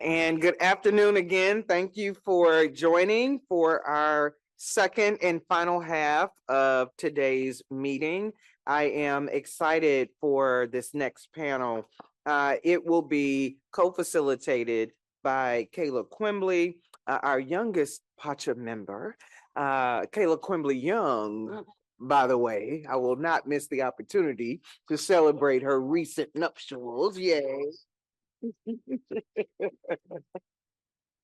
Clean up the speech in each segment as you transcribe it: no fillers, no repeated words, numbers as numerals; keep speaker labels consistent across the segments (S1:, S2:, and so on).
S1: And good afternoon again. Thank you for joining for our second and final half of today's meeting. I am excited for this next panel. It will be co-facilitated by Kayla Quimbley, our youngest PACHA member. Kayla Quimbley Young, by the way. I will not miss the opportunity to celebrate her recent nuptials. Yay.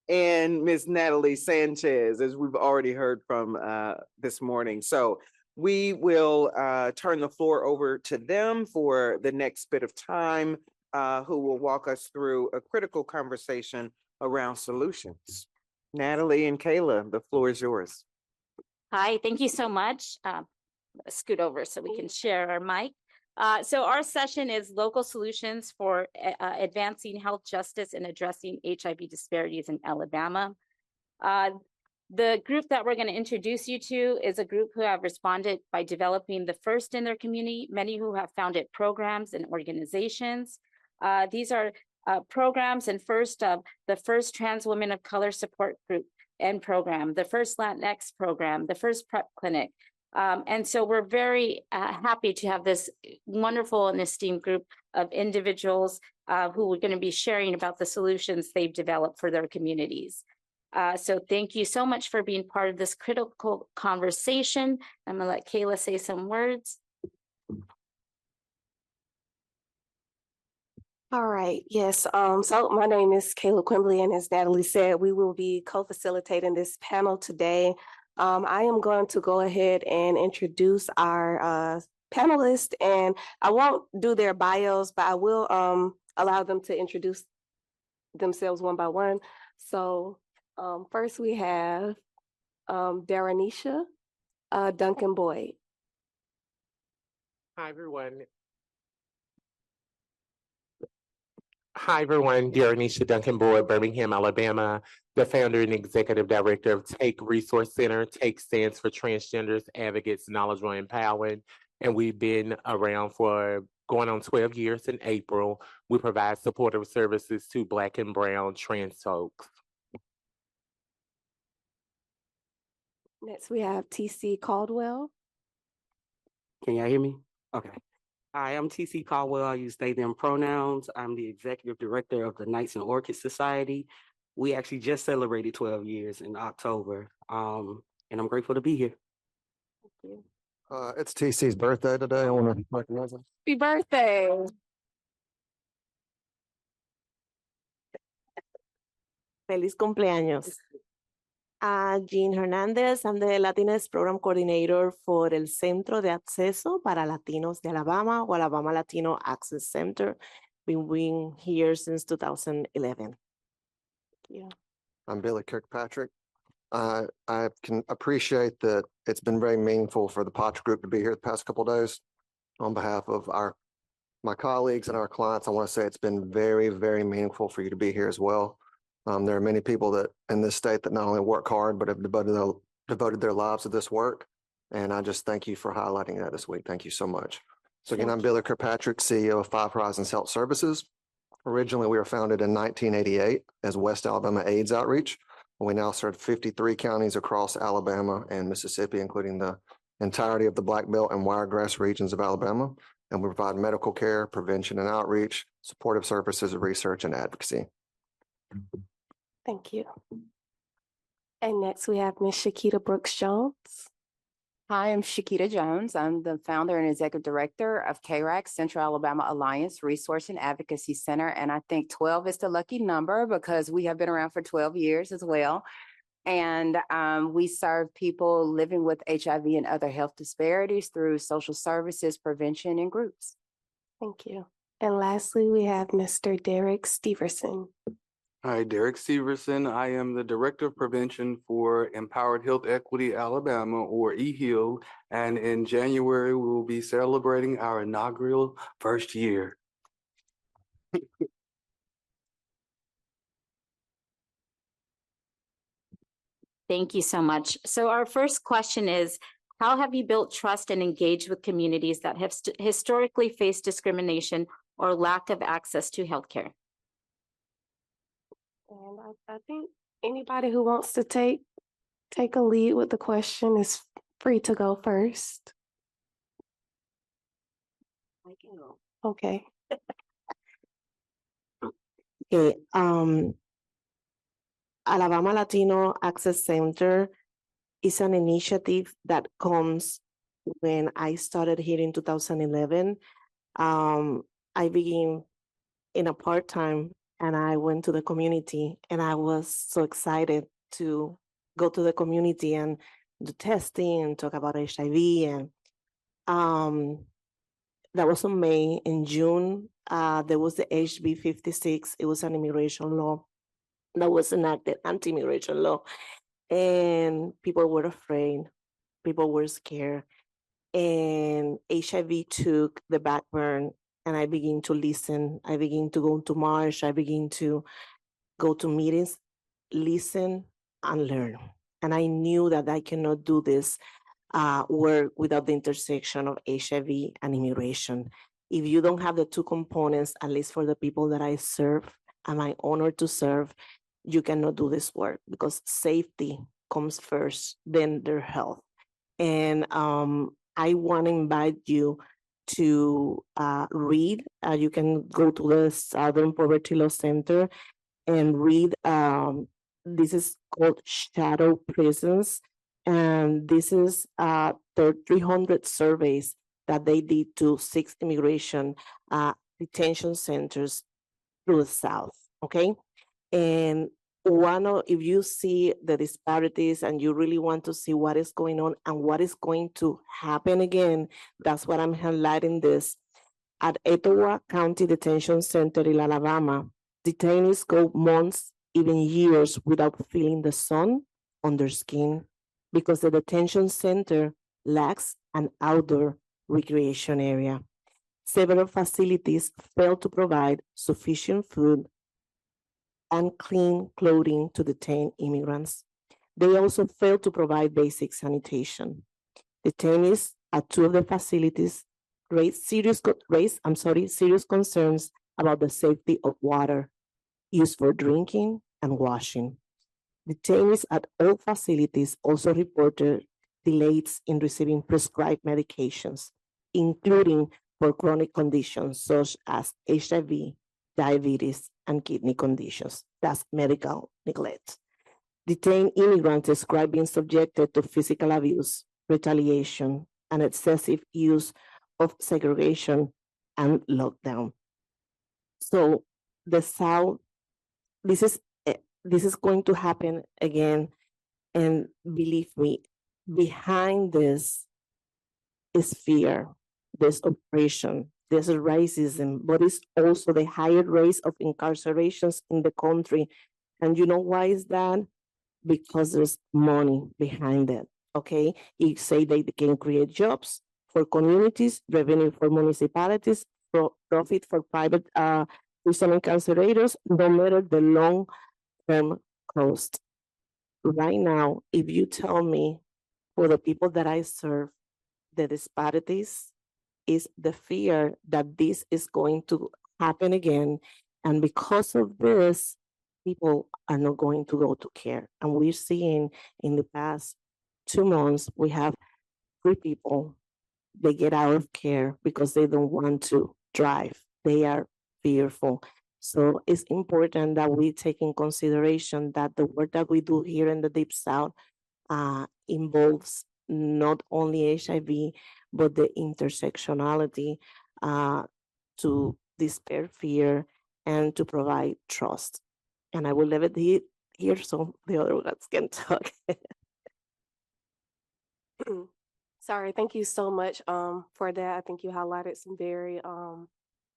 S1: And Miss Natalie Sanchez, as we've already heard from this morning. So we will turn the floor over to them for the next bit of time, who will walk us through a critical conversation around solutions. Natalie and Kayla, the floor is yours.
S2: Hi, thank you so much. Scoot over so we can share our mic. So our session is local solutions for advancing health justice and addressing HIV disparities in Alabama. The group that we're going to introduce you to is a group who have responded by developing the first in their community, many who have founded programs and organizations. These are programs and the first trans women of color support group and program, the first Latinx program, the first PrEP clinic. And so we're very happy to have this wonderful and esteemed group of individuals who are going to be sharing about the solutions they've developed for their communities. So thank you so much for being part of this critical conversation. I'm going to let Kayla say some words.
S3: All right, yes, so my name is Kayla Quimbley, and as Natalie said, we will be co-facilitating this panel today. I am going to go ahead and introduce our panelists, and I won't do their bios, but I will allow them to introduce themselves one by one. So first we have Daranisha Duncan Boyd.
S4: Hi, everyone. Daranisha Duncan Boyd, Birmingham, Alabama, the founder and executive director of TAKE Resource Center. TAKE stands for Transgenders, Advocates, Knowledgeable, Empowering, and we've been around for going on 12 years in April. We provide supportive services to Black and Brown trans folks.
S3: Next, we have TC Caldwell.
S5: Can y'all hear me? Okay. Hi, I'm TC Caldwell. I use they, them pronouns. I'm the executive director of the Knights and Orchids Society. We actually just celebrated 12 years in October, and I'm grateful to be here.
S3: Thank you.
S6: It's TC's birthday today. I want to recognize him.
S3: Happy birthday.
S7: Feliz cumpleaños. Jean Hernandez, I'm the Latinx Program Coordinator for el Centro de Acceso para Latinos de Alabama, or Alabama Latino Access Center. Been here since 2011.
S3: Yeah.
S6: I'm Billy Kirkpatrick. I can appreciate that it's been very meaningful for the PACHA group to be here the past couple of days. On behalf of my colleagues and our clients, I want to say it's been very, very meaningful for you to be here as well. There are many people that in this state that not only work hard, but have devoted their lives to this work. And I just thank you for highlighting that this week. Thank you so much. So again, I'm Billy Kirkpatrick, CEO of Five Horizons Health Services. Originally, we were founded in 1988 as West Alabama AIDS Outreach. We now serve 53 counties across Alabama and Mississippi, including the entirety of the Black Belt and Wiregrass regions of Alabama. And we provide medical care, prevention and outreach, supportive services, research, and advocacy.
S3: Thank you. And next we have Ms. Shakita Brooks Jones.
S8: Hi, I'm Shakita Jones. I'm the founder and executive director of KRAC, Central Alabama Alliance Resource and Advocacy Center. And I think 12 is the lucky number because we have been around for 12 years as well. And we serve people living with HIV and other health disparities through social services, prevention, and groups.
S3: Thank you. And lastly, we have Mr. Derek Steverson.
S9: Hi, Derek Steverson. I am the Director of Prevention for Empowered Health Equity Alabama, or EHEAL, and in January, we will be celebrating our inaugural first year.
S2: Thank you so much. So our first question is, how have you built trust and engaged with communities that have historically faced discrimination or lack of access to healthcare?
S3: And I think anybody who wants to take a lead with the question is free to go first. I can go. Okay.
S7: Okay, Alabama Latino Access Center is an initiative that comes when I started here in 2011. I began in a part-time and I went to the community and I was so excited to go to the community and do testing and talk about HIV. And that was in May. In June, there was the HB 56. It was an immigration law that was enacted, anti-immigration law. And people were afraid, people were scared. And HIV took the back burn and I began to listen. I began to go to march. I began to go to meetings, listen and learn. And I knew that I cannot do this work without the intersection of HIV and immigration. If you don't have the two components, at least for the people that I serve, and I'm honored to serve, you cannot do this work because safety comes first, then their health. And I want to invite you to read. You can go to the Southern Poverty Law Center and read. This is called Shadow Prisons. And this is 300 surveys that they did to 6 immigration detention centers through the South. Okay. And if you see the disparities and you really want to see what is going on and what is going to happen again, that's what I'm highlighting this. At Etowah County Detention Center in Alabama, detainees go months, even years without feeling the sun on their skin because the detention center lacks an outdoor recreation area. Several facilities fail to provide sufficient food and clean clothing to detain immigrants. They also fail to provide basic sanitation. Detainees at 2 of the facilities raise serious concerns about the safety of water used for drinking and washing. Detainees at all facilities also reported delays in receiving prescribed medications, including for chronic conditions such as HIV, diabetes, and kidney conditions. That's medical neglect. Detained immigrants describe being subjected to physical abuse, retaliation, and excessive use of segregation and lockdown. So the South, this is going to happen again. And believe me, behind this is fear, there's oppression, there's racism, but it's also the higher rates of incarcerations in the country. And you know why is that? Because there's money behind it. Okay, you say they can create jobs for communities, revenue for municipalities, profit for private prison incarcerators, no matter the long-term cost. Right now, if you tell me for the people that I serve, the disparities is the fear that this is going to happen again. And because of this, people are not going to go to care. And we're seeing in the past 2 months, we have 3 people, they get out of care because they don't want to drive. They are fearful. So it's important that we take in consideration that the work that we do here in the Deep South involves not only HIV, but the intersectionality to dispel fear and to provide trust. And I will leave it here so the other ones can talk.
S3: Sorry, thank you so much for that. I think you highlighted some very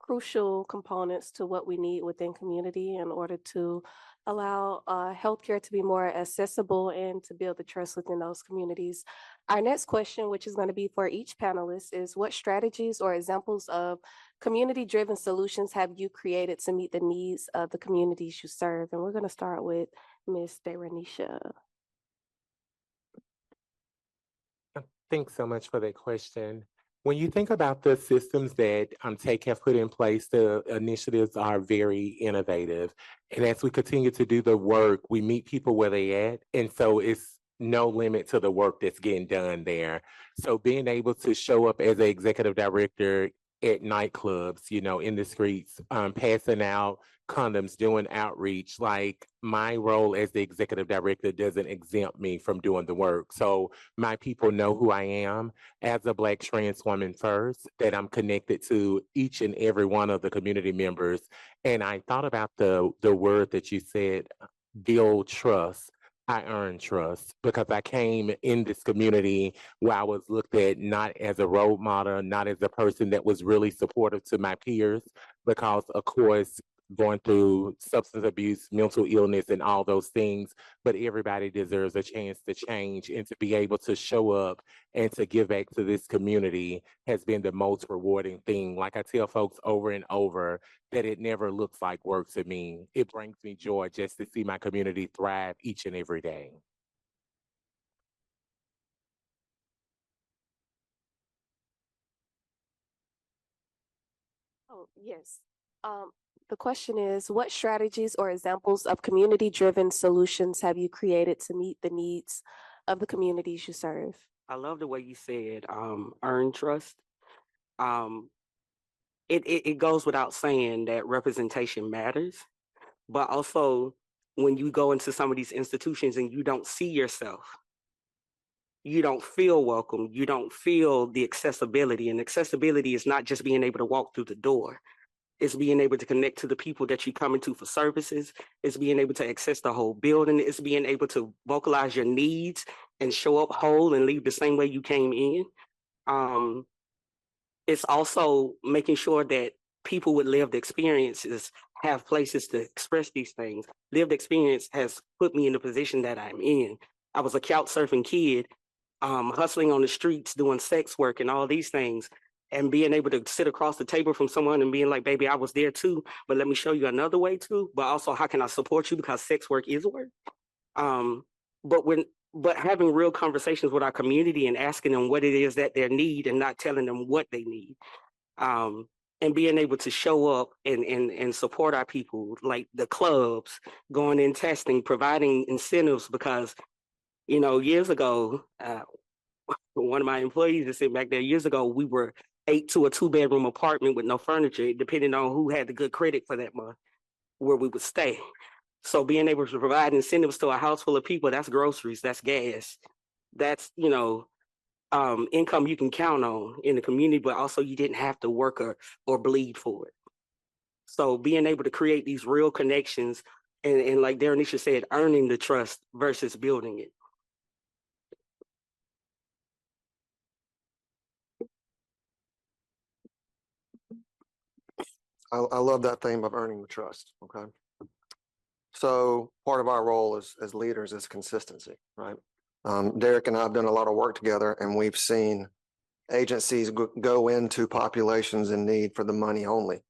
S3: crucial components to what we need within community in order to allow healthcare to be more accessible and to build the trust within those communities. Our next question, which is going to be for each panelist, is what strategies or examples of community-driven solutions have you created to meet the needs of the communities you serve? And we're going to start with Ms. Deranisha.
S4: Thanks so much for that question. When you think about the systems that TAKE have put in place, the initiatives are very innovative. And as we continue to do the work, we meet people where they at. And so it's no limit to the work that's getting done there. So being able to show up as an executive director at nightclubs, in the streets, passing out condoms, doing outreach, like my role as the executive director doesn't exempt me from doing the work. So my people know who I am as a Black trans woman first, that I'm connected to each and every one of the community members. And I thought about the word that you said, build trust. I earned trust because I came in this community where I was looked at not as a role model, not as a person that was really supportive to my peers, because of course, going through substance abuse, mental illness, and all those things, but everybody deserves a chance to change, and to be able to show up and to give back to this community has been the most rewarding thing. Like I tell folks over and over, that it never looks like work to me. It brings me joy just to see my community thrive each and every day.
S3: Oh, yes. The question is, what strategies or examples of community-driven solutions have you created to meet the needs of the communities you serve?
S5: I love the way you said earn trust. It goes without saying that representation matters, but also when you go into some of these institutions and you don't see yourself, you don't feel welcome, you don't feel the accessibility. And accessibility is not just being able to walk through the door. It's being able to connect to the people that you come into for services. It's being able to access the whole building. It's being able to vocalize your needs and show up whole and leave the same way you came in. It's also making sure that people with lived experiences have places to express these things. Lived experience has put me in the position that I'm in. I was a couch surfing kid, hustling on the streets, doing sex work and all these things, and being able to sit across the table from someone and being like, baby, I was there too, but let me show you another way too. But also, how can I support you? Because sex work is work. But having real conversations with our community and asking them what it is that they need and not telling them what they need. And being able to show up and support our people, like the clubs, going in testing, providing incentives, because, years ago, one of my employees is sitting back there, years ago, we were 8 to a 2-bedroom apartment with no furniture, depending on who had the good credit for that month, where we would stay. So being able to provide incentives to a house full of people, that's groceries, that's gas, that's, income you can count on in the community, but also you didn't have to work or bleed for it. So being able to create these real connections and like Darrenisha said, earning the trust versus building it.
S6: I love that theme of earning the trust. Okay. So part of our role as leaders is consistency, right? Derek and I have done a lot of work together, and we've seen agencies go into populations in need for the money only.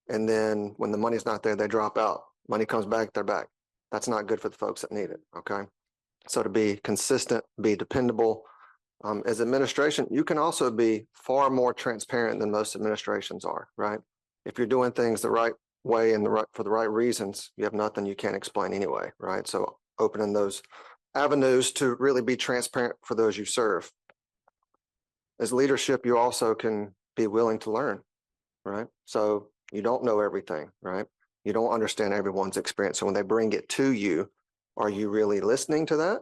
S6: And then when the money's not there, they drop out. Money comes back, they're back. That's not good for the folks that need it. Okay. So to be consistent, be dependable. As administration, you can also be far more transparent than most administrations are, right? If you're doing things the right way and for the right reasons, you have nothing you can't explain anyway, right? So opening those avenues to really be transparent for those you serve. As leadership, you also can be willing to learn, right? So you don't know everything, right? You don't understand everyone's experience. So when they bring it to you, are you really listening to that,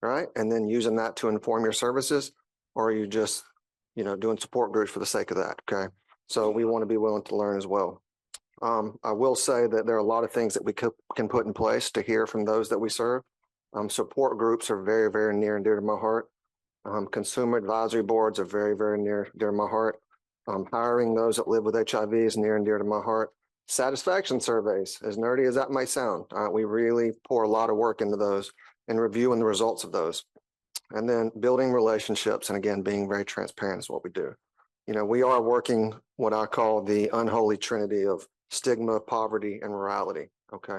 S6: right? And then using that to inform your services, or are you just, doing support groups for the sake of that, okay? So we want to be willing to learn as well. I will say that there are a lot of things that we can put in place to hear from those that we serve. Support groups are very, very near and dear to my heart. Consumer advisory boards are very, very near dear to my heart. Hiring those that live with HIV is near and dear to my heart. Satisfaction surveys, as nerdy as that might sound, we really pour a lot of work into those and reviewing the results of those. And then building relationships, and again, being very transparent is what we do. We are working what I call the unholy trinity of stigma, poverty, and morality, okay?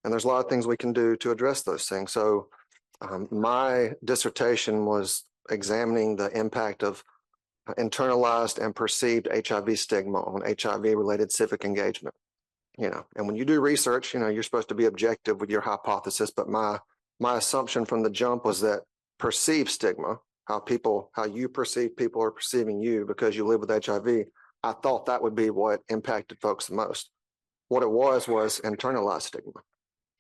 S6: And there's a lot of things we can do to address those things. So my dissertation was examining the impact of internalized and perceived HIV stigma on HIV-related civic engagement. And when you do research, you're supposed to be objective with your hypothesis, but my assumption from the jump was that perceived stigma, how you perceive people are perceiving you because you live with HIV, I thought that would be what impacted folks the most. What it was internalized stigma,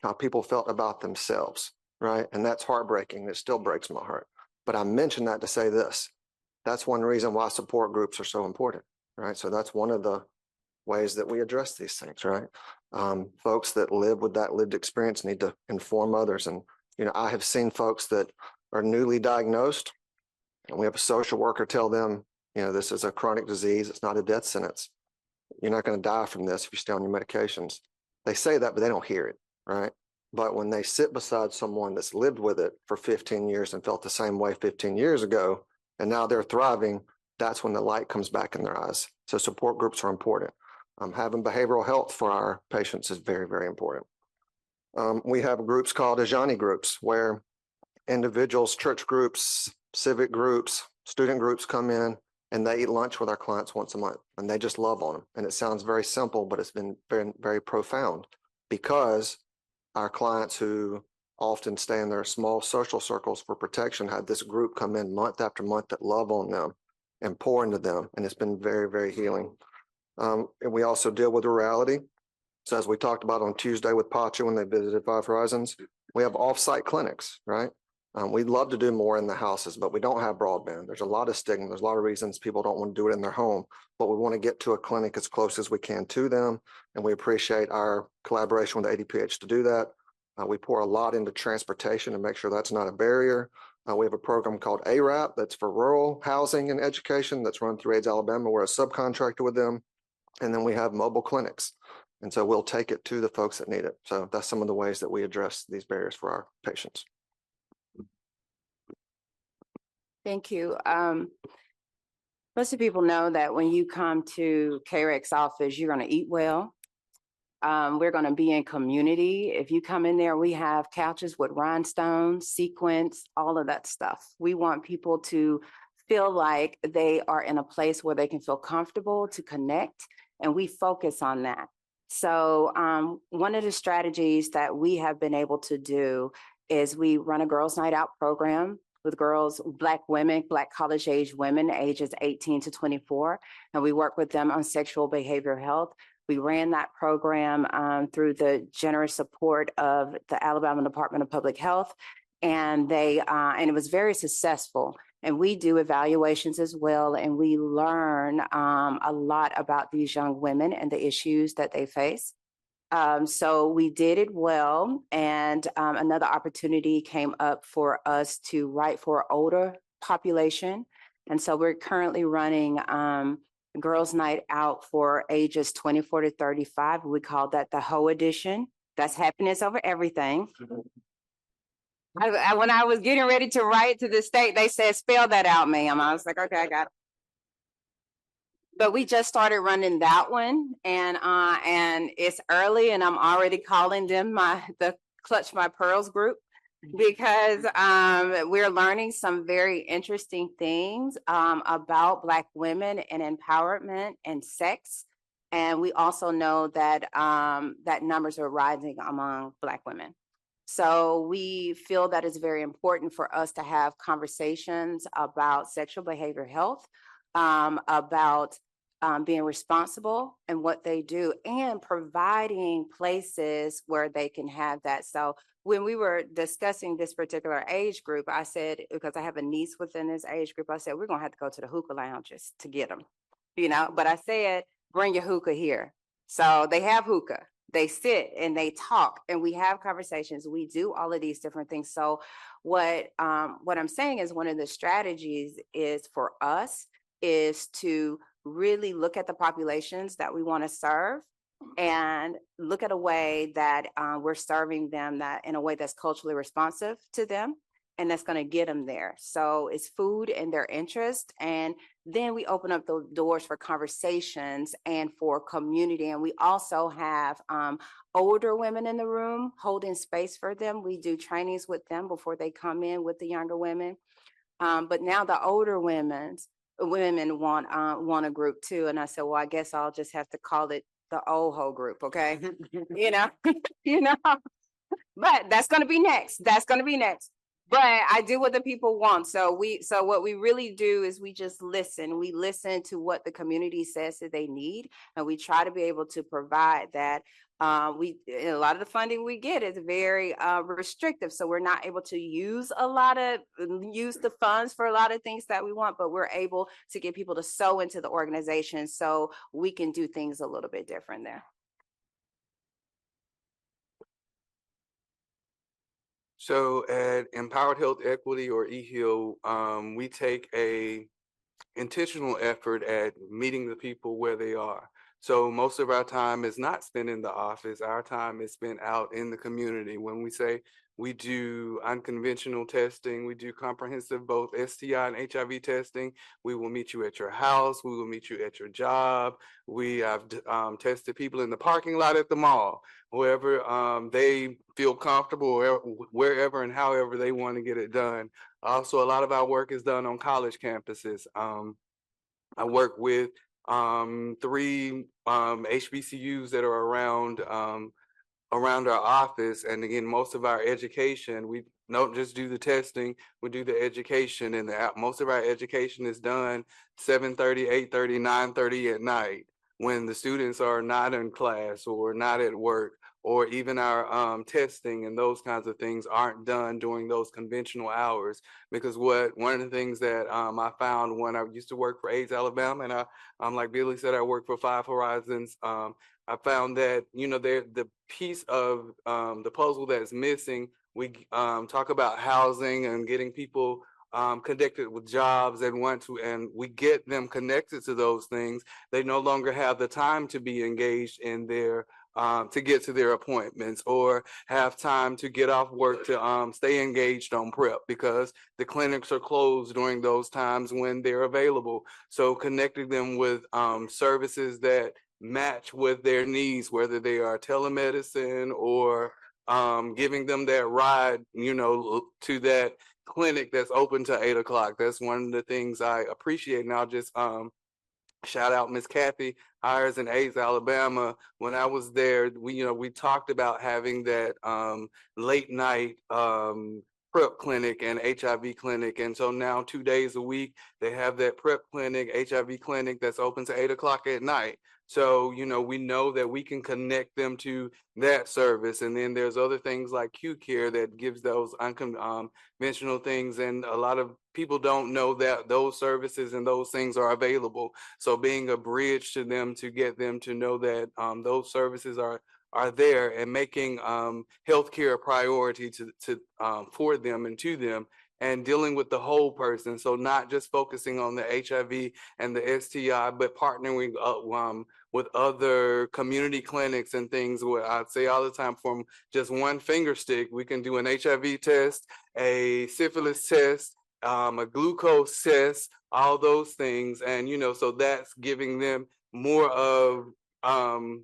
S6: how people felt about themselves, right? And that's heartbreaking. It still breaks my heart. But I mentioned that to say this. That's one reason why support groups are so important, right? So that's one of the ways that we address these things, right? Folks that live with that lived experience need to inform others. And, I have seen folks that are newly diagnosed, and we have a social worker tell them, this is a chronic disease. It's not a death sentence. You're not going to die from this if you stay on your medications. They say that, but they don't hear it, right? But when they sit beside someone that's lived with it for 15 years and felt the same way 15 years ago, and now they're thriving, that's when the light comes back in their eyes. So support groups are important. Having behavioral health for our patients is very, very important. We have groups called Ajani groups, where individuals, church groups, civic groups, student groups come in and they eat lunch with our clients once a month, and they just love on them. And it sounds very simple, but it's been very, very profound, because our clients who often stay in their small social circles for protection had this group come in month after month that love on them and pour into them. And it's been very, very healing. And we also deal with rurality. So as we talked about on Tuesday with PACHA when they visited Five Horizons, we have off-site clinics, right? We'd love to do more in the houses, but we don't have broadband. There's a lot of stigma. There's a lot of reasons people don't want to do it in their home, but we want to get to a clinic as close as we can to them. And we appreciate our collaboration with ADPH to do that. We pour a lot into transportation to make sure that's not a barrier. We have a program called ARAP that's for rural housing and education that's run through AIDS Alabama. We're a subcontractor with them. And then we have mobile clinics. And so we'll take it to the folks that need it. So that's some of the ways that we address these barriers for our patients.
S8: Thank you. Most of people know that when you come to KREC's office, you're going to eat well. We're going to be in community. If you come in there, we have couches with rhinestones, sequins, all of that stuff. We want people to feel like they are in a place where they can feel comfortable to connect, and we focus on that. So one of the strategies that we have been able to do is we run a girls' night out program with girls, Black women, Black college-age women, ages 18 to 24, and we work with them on sexual behavioral health. We ran that program through the generous support of the Alabama Department of Public Health, and it was very successful. And we do evaluations as well, and we learn a lot about these young women and the issues that they face. So we did it well, and another opportunity came up for us to write for an older population. And so we're currently running Girls' Night Out for ages 24 to 35. We call that the HO edition. That's happiness over everything. When I was getting ready to write to the state, they said, spell that out, ma'am. I was like, okay, I got it. But we just started running that one, and it's early, and I'm already calling them the Clutch My Pearls group, because we're learning some very interesting things about Black women and empowerment and sex. And we also know that that numbers are rising among Black women. So we feel that it's very important for us to have conversations about sexual behavior health, about being responsible and what they do, and providing places where they can have that. So when we were discussing this particular age group, I said, because I have a niece within this age group, I said, we're going to have to go to the hookah lounges to get them, but I said, bring your hookah here. So they have hookah. They sit and they talk, and we have conversations. We do all of these different things. So what I'm saying is, one of the strategies is for us is to really look at the populations that we want to serve, and look at a way that we're serving them that in a way that's culturally responsive to them, and that's going to get them there. So it's food and their interest, and then we open up the doors for conversations and for community. And we also have older women in the room holding space for them. We do trainings with them before they come in with the younger women. But now the older women, women want a group too. And I said, well, I guess I'll just have to call it the old whole group, okay? You know, you know, but that's gonna be next. That's gonna be next. But I do what the people want. So what we really do is we just listen. We listen to what the community says that they need, and we try to be able to provide that. A lot of the funding we get is very restrictive, so we're not able to use the funds for a lot of things that we want, but we're able to get people to sow into the organization so we can do things a little bit different there.
S9: So at Empowered Health Equity, or EHEAL, we take a intentional effort at meeting the people where they are. So most of our time is not spent in the office. Our time is spent out in the community. When we say we do unconventional testing, we do comprehensive both STI and HIV testing. We will meet you at your house. We will meet you at your job. We have tested people in the parking lot at the mall, wherever they feel comfortable, wherever and however they want to get it done. Also, a lot of our work is done on college campuses. I work with 3 HBCUs that are around our office. And again, most of our education, we don't just do the testing, we do the education, and most of our education is done 7:30, 8:30, 9:30 at night when the students are not in class or not at work, or even our testing and those kinds of things aren't done during those conventional hours. Because one of the things that I found when I used to work for AIDS Alabama, and like Billy said, I work for Five Horizons. I found that, the piece of the puzzle that's missing, we talk about housing and getting people connected with jobs and we get them connected to those things. They no longer have the time to be engaged in their to get to their appointments, or have time to get off work to stay engaged on prep, because the clinics are closed during those times when they're available. So connecting them with services that match with their needs, whether they are telemedicine or giving them that ride, to that clinic that's open to 8 o'clock. That's one of the things I appreciate. And I'll just shout out Miss Kathy Hires in AIDS Alabama. When I was there, we talked about having that late night PrEP clinic and HIV clinic. And so now 2 days a week, they have that PrEP clinic, HIV clinic that's open to 8 o'clock at night. So, we know that we can connect them to that service. And then there's other things like Q Care that gives those unconventional things. And a lot of people don't know that those services and those things are available. So being a bridge to them to get them to know that those services are there, and making healthcare a priority for them and to them, and dealing with the whole person. So not just focusing on the HIV and the STI, but partnering with other community clinics and things, where I'd say all the time, from just one finger stick, we can do an HIV test, a syphilis test, a glucose test, all those things. And, so that's giving them more of holistic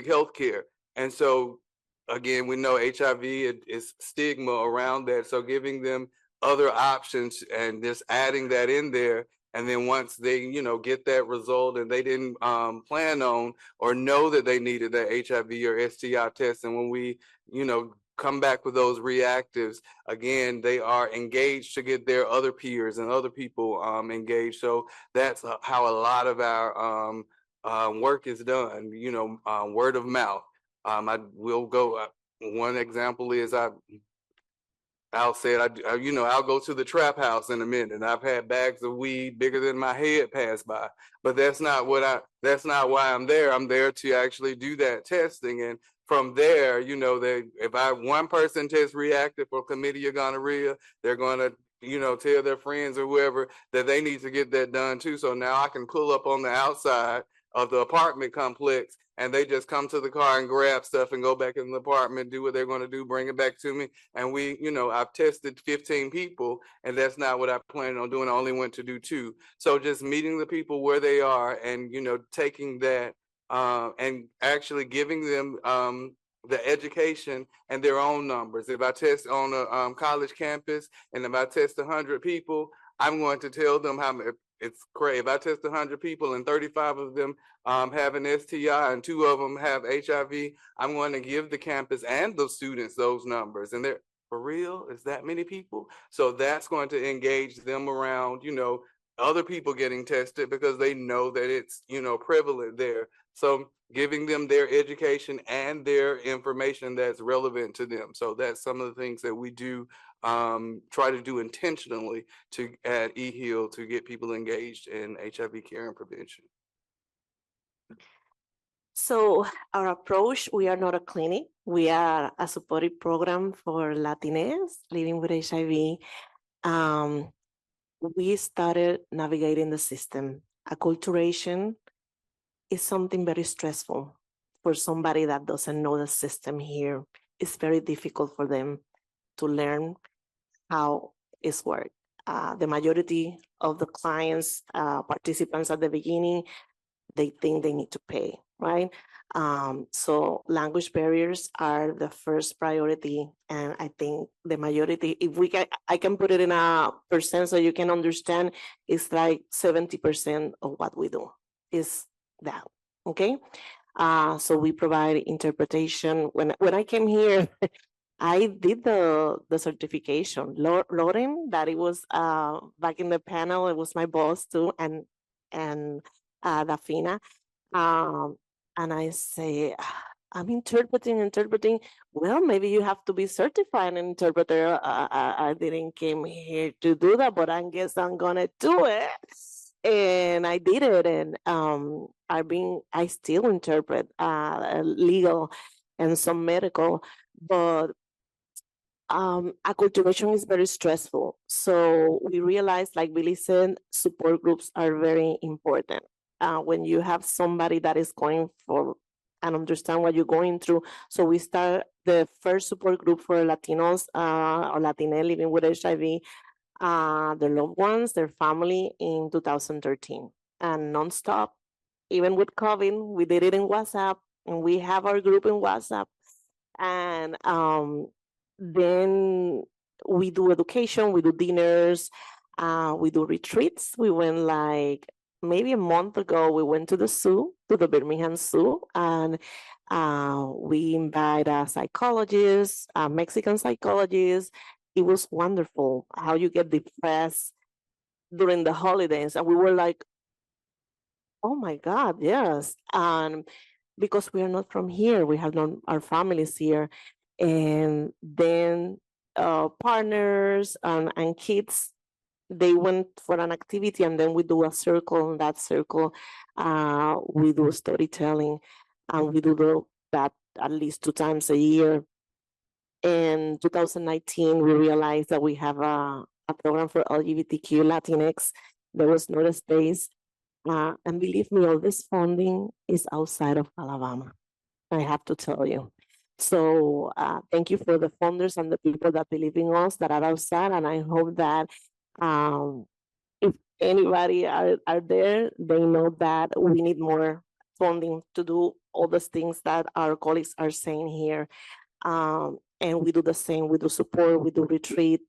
S9: healthcare. And so, again, we know HIV is stigma around that. So giving them other options and just adding that in there. And then once they, get that result and they didn't plan on or know that they needed that HIV or STI test, and when we, come back with those reactives, again, they are engaged to get their other peers and other people engaged. So that's how a lot of our work is done, word of mouth. I will go, one example is I'll say it, I'll go to the trap house in a minute, and I've had bags of weed bigger than my head pass by, but that's not why I'm there. I'm there to actually do that testing. And from there, if one person tests reactive for chlamydia, gonorrhea, they're going to, tell their friends or whoever that they need to get that done too. So now I can pull up on the outside of the apartment complex, and they just come to the car and grab stuff and go back in the apartment, do what they're going to do, bring it back to me. And I've tested 15 people, and that's not what I planned on doing. I only went to do 2. So just meeting the people where they are, and, taking that and actually giving them the education and their own numbers. If I test on a college campus, and if I test 100 people, I'm going to tell them how it's crazy. If I test 100 people and 35 of them have an STI and 2 of them have HIV, I'm going to give the campus and the students those numbers. And they're, for real, is that many people? So that's going to engage them around, other people getting tested because they know that it's, prevalent there. So giving them their education and their information that's relevant to them. So that's some of the things that we do try to do intentionally at eHeal to get people engaged in HIV care and prevention.
S7: So our approach, we are not a clinic. We are a supportive program for Latinx living with HIV. We started navigating the system. Acculturation is something very stressful for somebody that doesn't know the system here. It's very difficult for them to learn how it's worked. The majority of the clients, participants at the beginning, they think they need to pay, right? So language barriers are the first priority. And I think the majority, if I can put it in a percent so you can understand, it's like 70% of what we do is that, okay? So we provide interpretation. When I came here, I did the certification. Lauren, that it was back in the panel, it was my boss too, and Dafina. And I say, I'm interpreting. Well, maybe you have to be certified an interpreter. I didn't came here to do that, but I guess I'm gonna do it. And I did it, and I still interpret legal and some medical, but acculturation is very stressful. So we realized, like Billy said, support groups are very important. When you have somebody that is going for and understand what you're going through. So we start the first support group for Latinos or Latinx living with HIV, their loved ones, their family in 2013, and nonstop. Even with COVID, we did it in WhatsApp, and we have our group in WhatsApp. And then we do education, we do dinners, we do retreats. We went like maybe a month ago, we went to the zoo, to the Birmingham Zoo, and we invite a psychologist, a Mexican psychologist. It was wonderful how you get depressed during the holidays. And we were like, oh my God, yes. And because we are not from here, we have not our families here. And then partners and kids, they went for an activity, and then we do a circle. In that circle, we do storytelling, and we do that at least 2 times a year. In 2019, we realized that we have a program for LGBTQ Latinx. There was not a space. And believe me, all this funding is outside of Alabama. I have to tell you. So thank you for the funders and the people that believe in us that are outside. And I hope that if anybody are there, they know that we need more funding to do all those things that our colleagues are saying here. And we do the same. We do support, we do retreat,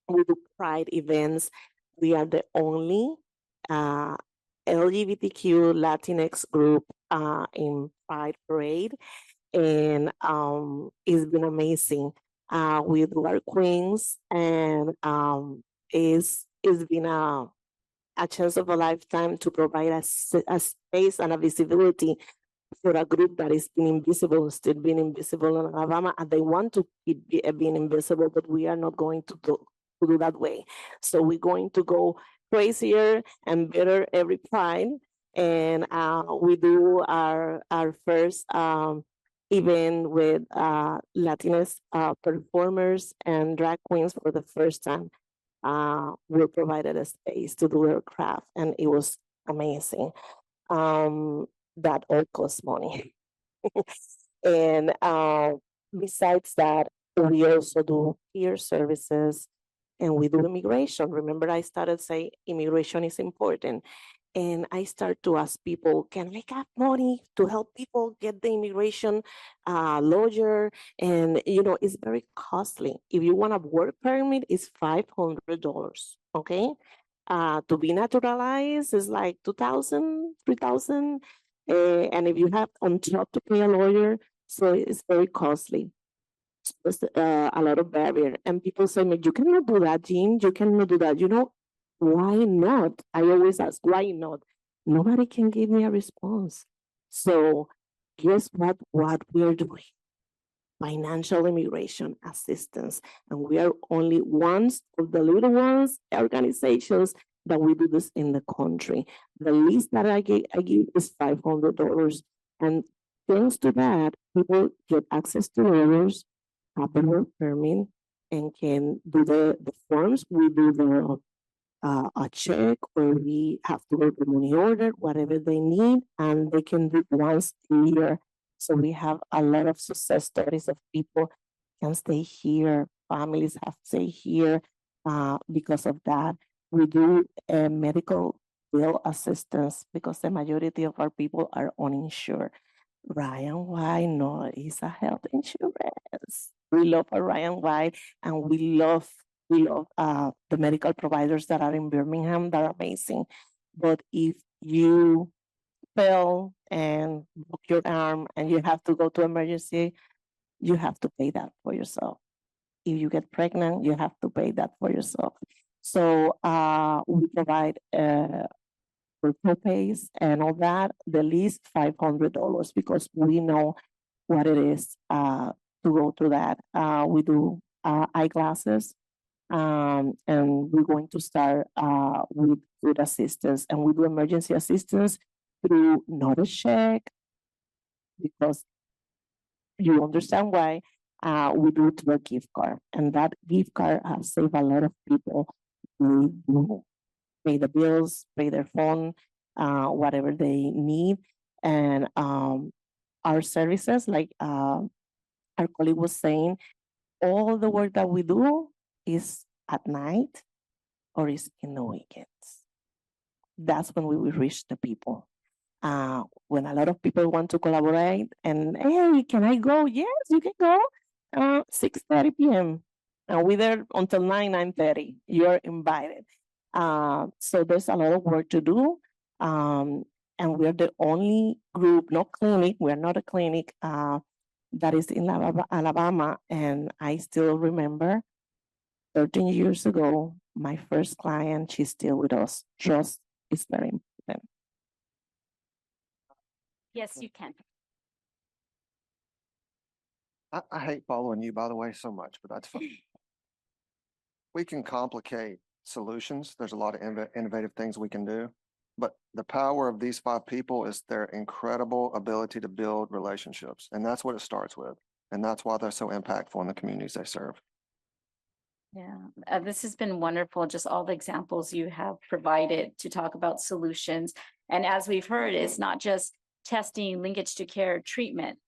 S7: we do pride events. We are the only LGBTQ Latinx group in Pride Parade, and it's been amazing. We do our queens, and it's been a chance of a lifetime to provide a space and a visibility for a group that is being invisible, still being invisible in Alabama, and they want to keep being invisible, but we are not going to do that way. So we're going to go crazier and better every Pride, and we do our first event with Latinx performers and drag queens for the first time. We provided a space to do their craft, and it was amazing. That all costs money. And besides that, we also do peer services, and we do immigration. Remember, I started saying immigration is important. And I start to ask people, can I get money to help people get the immigration lawyer? And, it's very costly. If you want a work permit, it's $500, okay? To be naturalized is like 2,000, 3,000. And if you have on top to pay a lawyer, so it's very costly. So there's a lot of barrier. And people say, you cannot do that, Jean. You cannot do that. Why not? I always ask, why not? Nobody can give me a response. So guess what we are doing? Financial immigration assistance. And we are only one of the little ones, organizations that we do this in the country. The least that I give is $500. And thanks to that, people get access to lawyers, have the work permit, and can do the forms. We do a check, or we have to go to money order, whatever they need, and they can do it once a year. So we have a lot of success stories of people can stay here, families have stayed here because of that. We do medical bill assistance because the majority of our people are uninsured. Ryan White, no, it's a health insurance. We love Ryan White, and we love the medical providers that are in Birmingham. They're amazing. But if you fell and broke your arm and you have to go to emergency, you have to pay that for yourself. If you get pregnant, you have to pay that for yourself. So we provide for co-pays and all that, the least $500, because we know what it is to go through that. We do eyeglasses, and we're going to start with food assistance, and we do emergency assistance through not a check, because you understand why. We do it through a gift card, and that gift card has saved a lot of people who pay the bills, pay their phone, whatever they need. And our services, like our colleague was saying, all the work that we do is at night or is in the weekends. That's when we will reach the people. When a lot of people want to collaborate and, hey, can I go? Yes, you can go. 6:30 p.m. And we're there until 9:30. You're invited. So there's a lot of work to do. And we're the only group, no clinic, we're not a clinic that is in Alabama. And I still remember 13 years ago, my first client, she's still with us. Trust is very important.
S2: Yes, you can.
S6: I hate following you, by the way, so much, but that's fine. We can complicate solutions. There's a lot of innovative things we can do, but the power of these 5 people is their incredible ability to build relationships. And that's what it starts with. And that's why they're so impactful in the communities they serve.
S2: Yeah, this has been wonderful. Just all the examples you have provided to talk about solutions. And as we've heard, it's not just testing, linkage to care, treatment.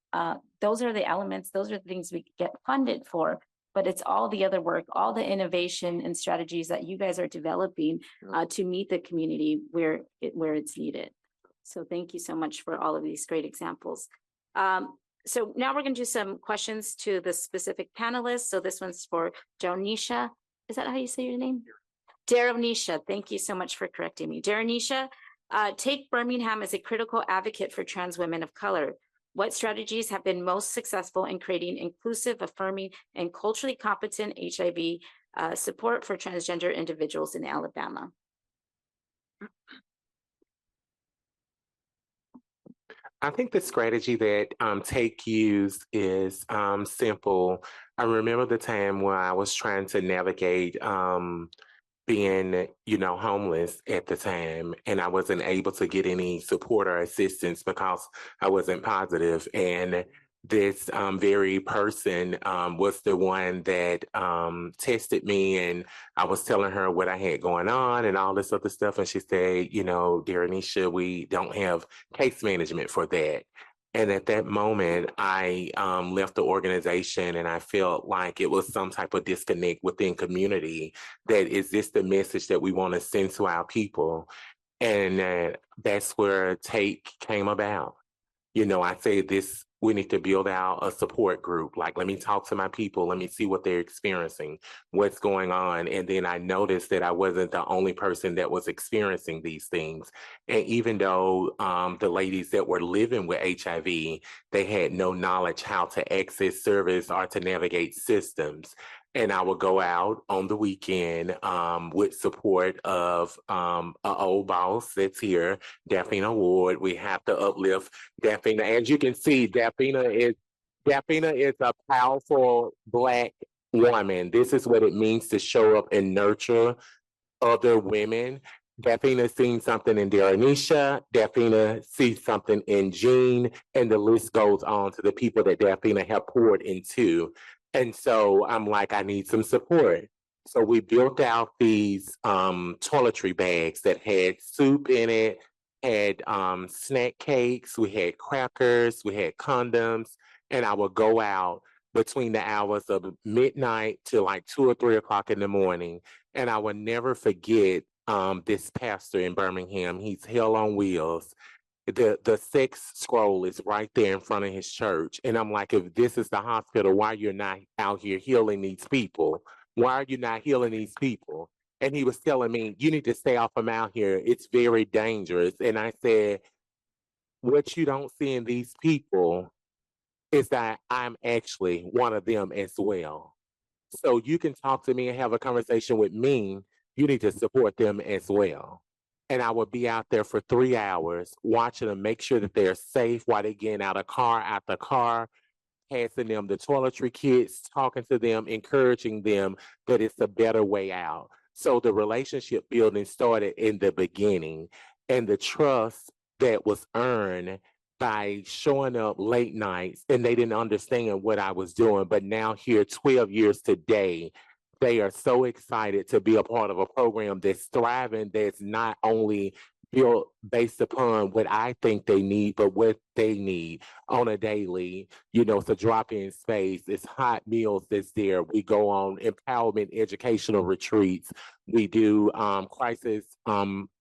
S2: Those are the elements, those are the things we get funded for, but it's all the other work, all the innovation and strategies that you guys are developing to meet the community where it's needed. So thank you so much for all of these great examples. So now we're going to do some questions to the specific panelists. So this one's for Daronisha. Is that how you say your name? Daronisha. Thank you so much for correcting me. Daronisha, take Birmingham as a critical advocate for trans women of color. What strategies have been most successful in creating inclusive, affirming, and culturally competent HIV support for transgender individuals in Alabama?
S4: I think the strategy that Take used is simple. I remember the time where I was trying to navigate being, homeless at the time, and I wasn't able to get any support or assistance because I wasn't positive. And this very person was the one that tested me, and I was telling her what I had going on and all this other stuff. And she said, Daronisha, we don't have case management for that. And at that moment, I left the organization, and I felt like it was some type of disconnect within community. That is this the message that we want to send to our people? And that's where Take came about. I say this, we need to build out a support group. Like, let me talk to my people. Let me see what they're experiencing, what's going on. And then I noticed that I wasn't the only person that was experiencing these things. And even though the ladies that were living with HIV, they had no knowledge how to access service or to navigate systems. And I would go out on the weekend with support of an old boss that's here, Daphne Ward. We have to uplift Daphne. As you can see, Daphne is a powerful Black woman. This is what it means to show up and nurture other women. Daphne sees something in Daranisha. Daphne sees something in Jean, and the list goes on to the people that Daphne have poured into. And so I'm like, I need some support. So we built out these toiletry bags that had soup in it, had snack cakes, we had crackers, we had condoms, and I would go out between the hours of midnight to like 2 or 3 o'clock in the morning. And I will never forget this pastor in Birmingham. He's Hell on Wheels. The sex scroll is right there in front of his church. And I'm like, if this is the hospital, why you're not out here healing these people? Why are you not healing these people? And he was telling me, you need to stay off from out here. It's very dangerous. And I said, what you don't see in these people is that I'm actually one of them as well. So you can talk to me and have a conversation with me. You need to support them as well. And I would be out there for 3 hours watching them, make sure that they're safe while they're getting out of car after car, passing them the toiletry kits, talking to them, encouraging them that it's a better way out. So the relationship building started in the beginning, and the trust that was earned by showing up late nights, and they didn't understand what I was doing. But now here, 12 years today, they are so excited to be a part of a program that's thriving, that's not only built based upon what I think they need, but what they need on a daily. It's a drop-in space. It's hot meals that's there. We go on empowerment educational retreats. We do crisis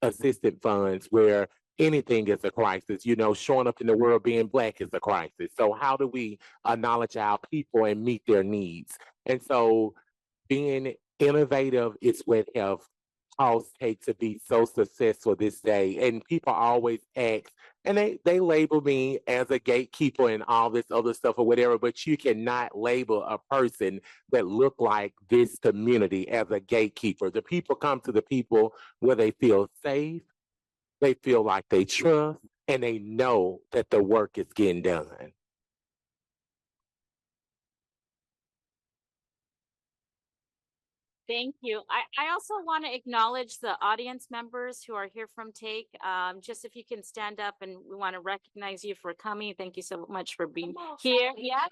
S4: assistant funds where anything is a crisis. Showing up in the world being Black is a crisis. So how do we acknowledge our people and meet their needs? And so being innovative is what have caused Take to be so successful this day. And people always ask, and they label me as a gatekeeper and all this other stuff or whatever, but you cannot label a person that look like this community as a gatekeeper. The people come to the people where they feel safe, they feel like they trust, and they know that the work is getting done.
S2: Thank you. I also want to acknowledge the audience members who are here from Take. Just if you can stand up, and we want to recognize you for coming. Thank you so much for being here. Yeah.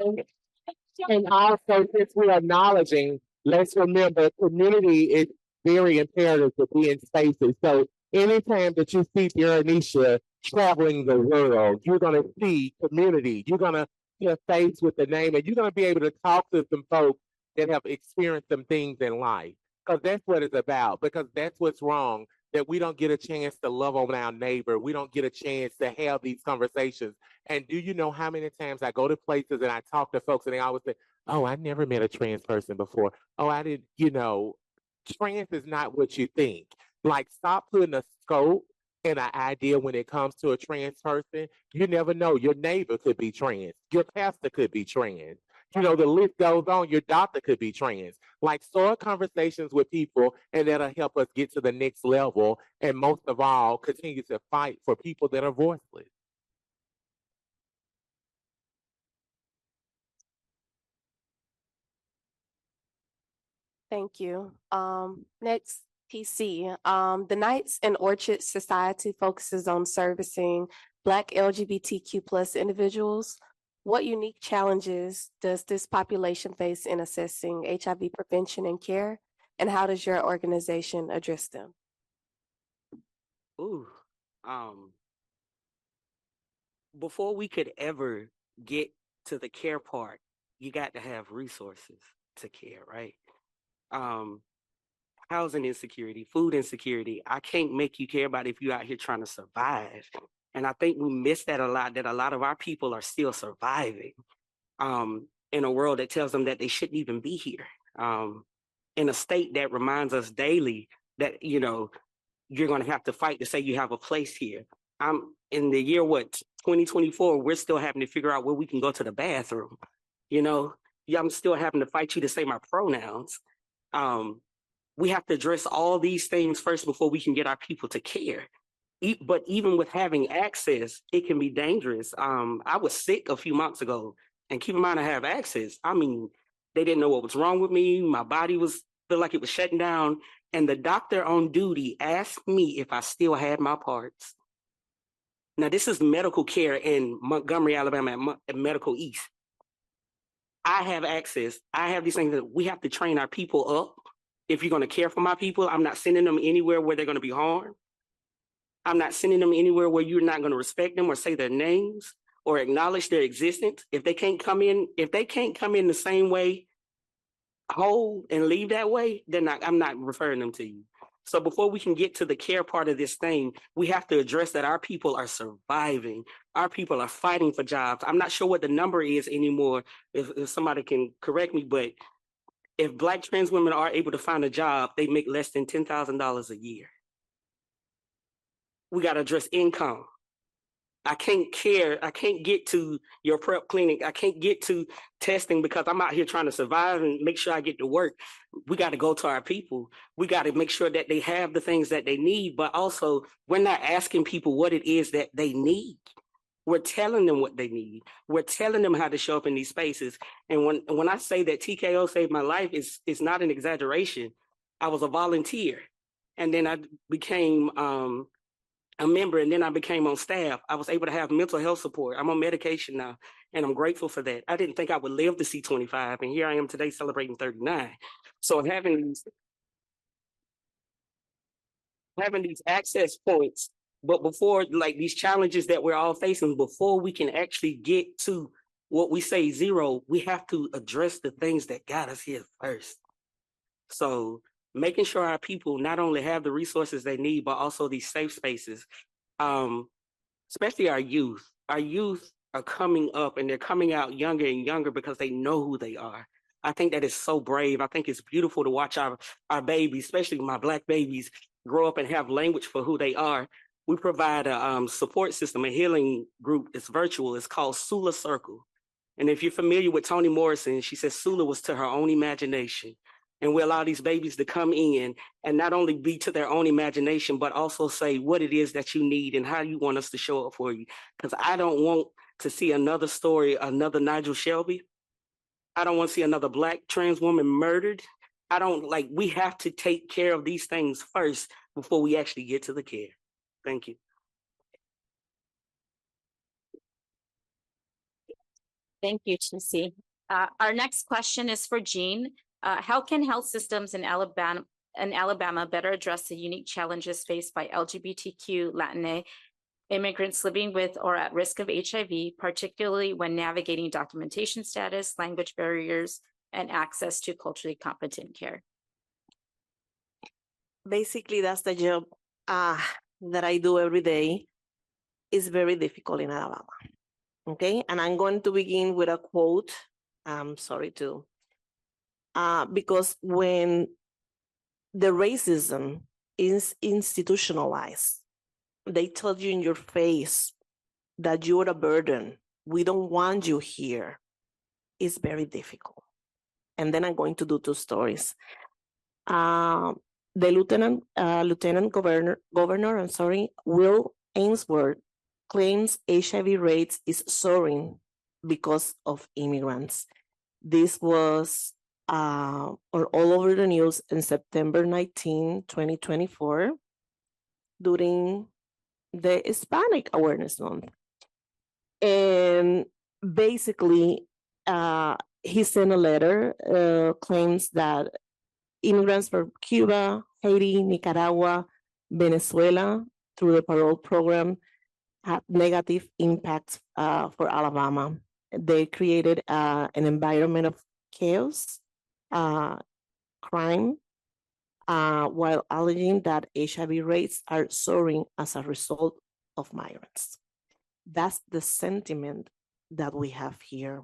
S4: And also, since we're acknowledging, let's remember community is very imperative to be in spaces. So anytime that you see Anisha traveling the world, you're going to see community. You're going to see a face with the name, and you're going to be able to talk to some folks that have experienced some things in life. Because that's what it's about. Because that's what's wrong, that we don't get a chance to love on our neighbor. We don't get a chance to have these conversations. And do you know how many times I go to places and I talk to folks and they always say, oh, I never met a trans person before. Oh, I didn't, trans is not what you think. Like, stop putting a scope and an idea when it comes to a trans person. You never know. Your neighbor could be trans. Your pastor could be trans. The list goes on. Your doctor could be trans. Like, start conversations with people, and that'll help us get to the next level. And most of all, continue to fight for people that are voiceless.
S3: Thank you. Next, PC. The Knights and Orchid Society focuses on servicing Black LGBTQ plus individuals. What unique challenges does this population face in assessing HIV prevention and care? And how does your organization address them?
S5: Ooh, before we could ever get to the care part, you got to have resources to care, right? housing insecurity, food insecurity. I can't make you care about if you're out here trying to survive. And I think we miss that a lot of our people are still surviving in a world that tells them that they shouldn't even be here. In a state that reminds us daily that, you know, you're going to have to fight to say you have a place here. I'm in the year, 2024, we're still having to figure out where we can go to the bathroom. You know, I'm still having to fight you to say my pronouns. We have to address all these things first before we can get our people to care. But even with having access, it can be dangerous. I was sick a few months ago, and keep in mind I have access. I mean, they didn't know what was wrong with me. My body feel like it was shutting down. And the doctor on duty asked me if I still had my parts. Now, this is medical care in Montgomery, Alabama, at Medical East. I have access. I have these things that we have to train our people up. If you're going to care for my people, I'm not sending them anywhere where they're going to be harmed. I'm not sending them anywhere where you're not going to respect them or say their names or acknowledge their existence. If they can't come in the same way whole and leave that way, then I'm not referring them to you. So before we can get to the care part of this thing, we have to address that our people are surviving. Our people are fighting for jobs. I'm not sure what the number is anymore, if somebody can correct me, but if Black trans women are able to find a job, they make less than $10,000 a year. We got to address income. I can't get to your prep clinic. I can't get to testing because I'm out here trying to survive and make sure I get to work. We got to go to our people. We got to make sure that they have the things that they need, but also we're not asking people what it is that they need. We're telling them what they need. We're telling them how to show up in these spaces. And when I say that TKO saved my life, it's not an exaggeration. I was a volunteer, and then I became a member, and then I became on staff. I was able to have mental health support. I'm on medication now, and I'm grateful for that. I didn't think I would live to see 25, and here I am today celebrating 39. So having these access points, but before, like, these challenges that we're all facing, before we can actually get to what we say zero, we have to address the things that got us here first. So making sure our people not only have the resources they need, but also these safe spaces, especially our youth. Our youth are coming up, and they're coming out younger and younger because they know who they are. I think that is so brave. I think it's beautiful to watch our babies, especially my Black babies, grow up and have language for who they are. We provide a support system, a healing group. It's virtual. It's called Sula Circle. And if you're familiar with Toni Morrison, she says Sula was to her own imagination. And we allow these babies to come in and not only be to their own imagination, but also say what it is that you need and how you want us to show up for you. Because I don't want to see another story, another Nigel Shelby. I don't want to see another Black trans woman murdered. We have to take care of these things first before we actually get to the care. Thank you.
S2: Thank you, TC. Our next question is for Jean. How can health systems in Alabama better address the unique challenges faced by LGBTQ Latina immigrants living with or at risk of HIV, particularly when navigating documentation status, language barriers, and access to culturally competent care?
S7: Basically, that's the job that I do every day. It's very difficult in Alabama. Okay, and I'm going to begin with a quote. I'm sorry to, because when the racism is institutionalized, they tell you in your face that you're a burden. We don't want you here. It's very difficult. And then I'm going to do two stories. The Lieutenant Governor, Will Ainsworth, claims HIV rates is soaring because of immigrants. This was all over the news in September 19, 2024, during the Hispanic Awareness Month. And basically, he sent a letter, claims that immigrants from Cuba, Haiti, Nicaragua, Venezuela, through the parole program, had negative impacts for Alabama. They created an environment of chaos, crime, while alleging that HIV rates are soaring as a result of migrants. That's the sentiment that we have here.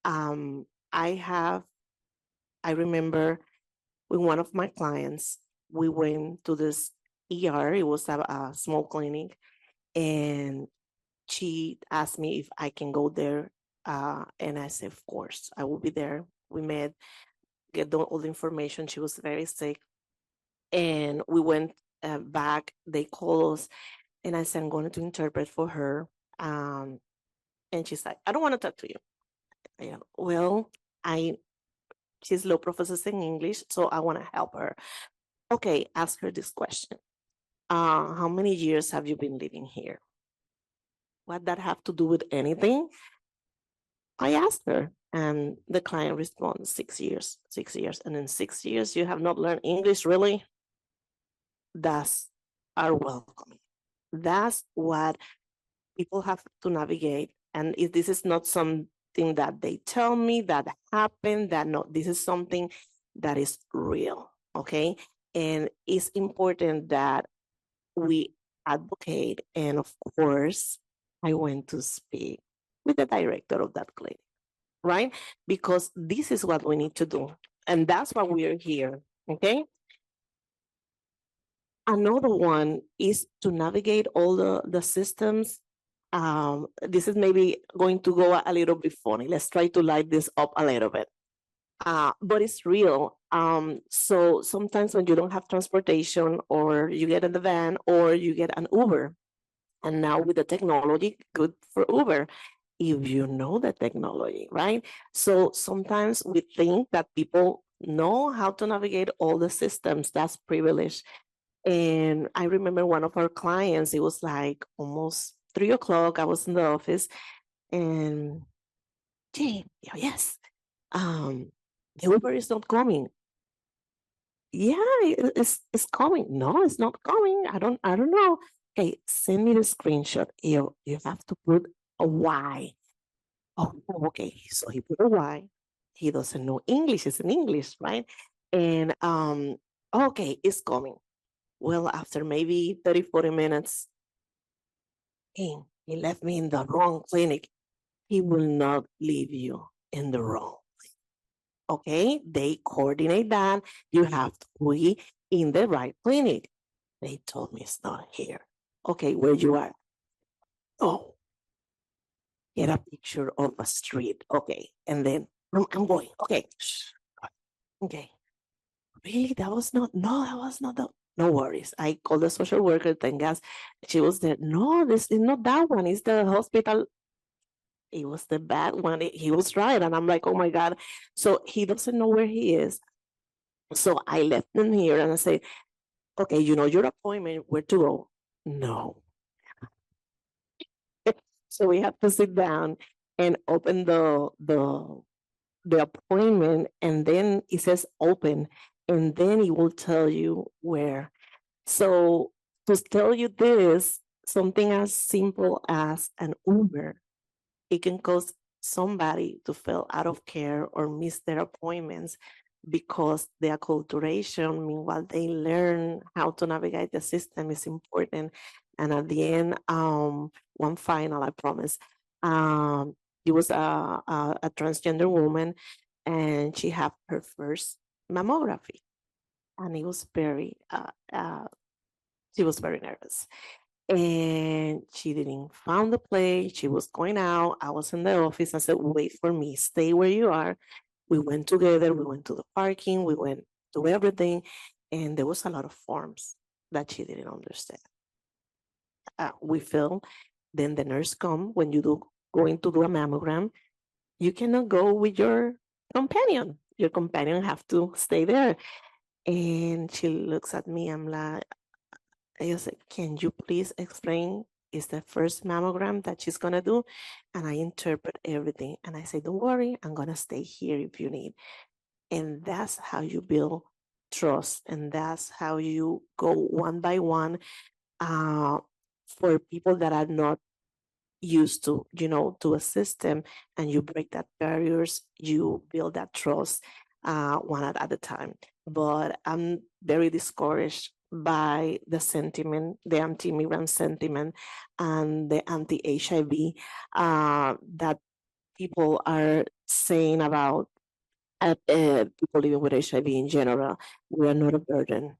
S7: I remember with one of my clients, we went to this ER. It was a small clinic, and she asked me if I can go there. And I said, of course, I will be there. We met, get all the information. She was very sick. And we went back. They called us, and I said, I'm going to interpret for her. And she's like, I don't want to talk to you. Well, she's low processing English, so I want to help her. Okay, ask her this question. How many years have you been living here? What that have to do with anything? I asked her, and the client responds, 6 years, 6 years. And in 6 years, you have not learned English, really? That's our welcoming. That's what people have to navigate. And if this is not something that they tell me that happened, that no, this is something that is real, okay? And it's important that we advocate. And of course, I went to speak with the director of that clinic, right? Because this is what we need to do. And that's why we are here, okay? Another one is to navigate all the systems. This is maybe going to go a little bit funny. Let's try to light this up a little bit. But it's real. So sometimes when you don't have transportation, or you get in the van, or you get an Uber, and now with the technology, good for Uber, if you know the technology, right? So sometimes we think that people know how to navigate all the systems. That's privilege. And I remember one of our clients, it was like almost 3 o'clock. I was in the office, and Jane, yes, the Uber is not coming. Yeah, it's coming. No, it's not coming. I don't know. Okay, send me the screenshot. You have to put a Y. Oh, okay. So he put a Y. He doesn't know English. It's in English, right? And okay, it's coming. Well, after maybe 30, 40 minutes, he left me in the wrong clinic. He will not leave you in the wrong. Okay, they coordinate that. You have to be in the right clinic. They told me it's not here. Okay, where you are? Oh, get a picture of a street. Okay, and then I'm going. Okay, okay. Really, that was not. No, that was not the. No worries. I called the social worker. Thank God, she was there. No, this is not that one. It's the hospital. It was the bad one. He was right, and I'm like, oh my God. So he doesn't know where he is. So I left him here, and I said, okay, you know your appointment, where to go? No. So we have to sit down and open the appointment, and then it says open, and then it will tell you where. So to tell you this, something as simple as an Uber, it can cause somebody to feel out of care or miss their appointments because the acculturation, meanwhile they learn how to navigate the system, is important. And at the end, one final, I promise. It was a transgender woman, and she had her first mammography, and it was she was very nervous, and she didn't found the place. She was going out. I was in the office. I said, wait for me, stay where you are. We went together. We went to the parking. We went to everything. And there was a lot of forms that she didn't understand. We filmed. Then the nurse come when you going to do a mammogram. You cannot go with your companion. Your companion have to stay there. And she looks at me. I'm like, I said, can you please explain? Is the first mammogram that she's gonna do? And I interpret everything. And I say, don't worry, I'm gonna stay here if you need. And that's how you build trust. And that's how you go one by one for people that are not used to a system, and you break that barriers, you build that trust. one at a time. But I'm very discouraged by the sentiment, the anti-immigrant sentiment and the anti-HIV that people are saying about people living with HIV in general. We are not a burden.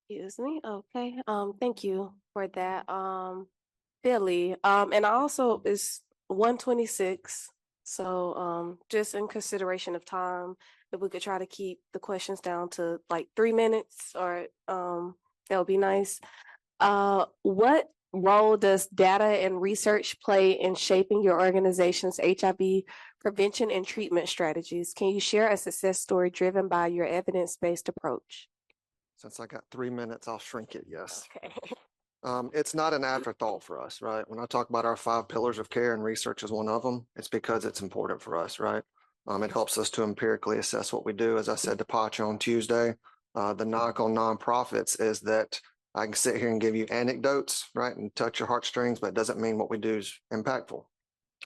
S3: Excuse me. Okay. Thank you for that. Billy. And also it's 1:26. So just in consideration of time, if we could try to keep the questions down to like 3 minutes, or that would be nice. What role does data and research play in shaping your organization's HIV prevention and treatment strategies? Can you share a success story driven by your evidence-based approach?
S6: Since I got 3 minutes, I'll shrink it, yes.
S3: Okay.
S6: It's not an afterthought for us, right? When I talk about our 5 pillars of care and research is one of them, it's because it's important for us, right? It helps us to empirically assess what we do. As I said to PACHA on Tuesday, the knock on nonprofits is that I can sit here and give you anecdotes, right, and touch your heartstrings, but it doesn't mean what we do is impactful.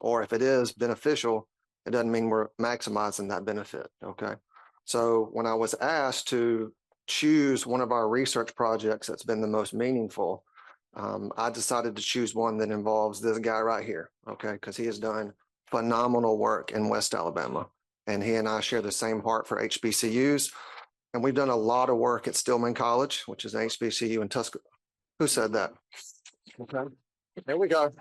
S6: Or if it is beneficial, it doesn't mean we're maximizing that benefit, okay? So when I was asked to choose one of our research projects that's been the most meaningful, I decided to choose one that involves this guy right here, okay? Because he has done phenomenal work in West Alabama, and he and I share the same heart for HBCUs. And we've done a lot of work at Stillman College, which is an HBCU in Tuscaloosa. Who said that? Okay, there we go.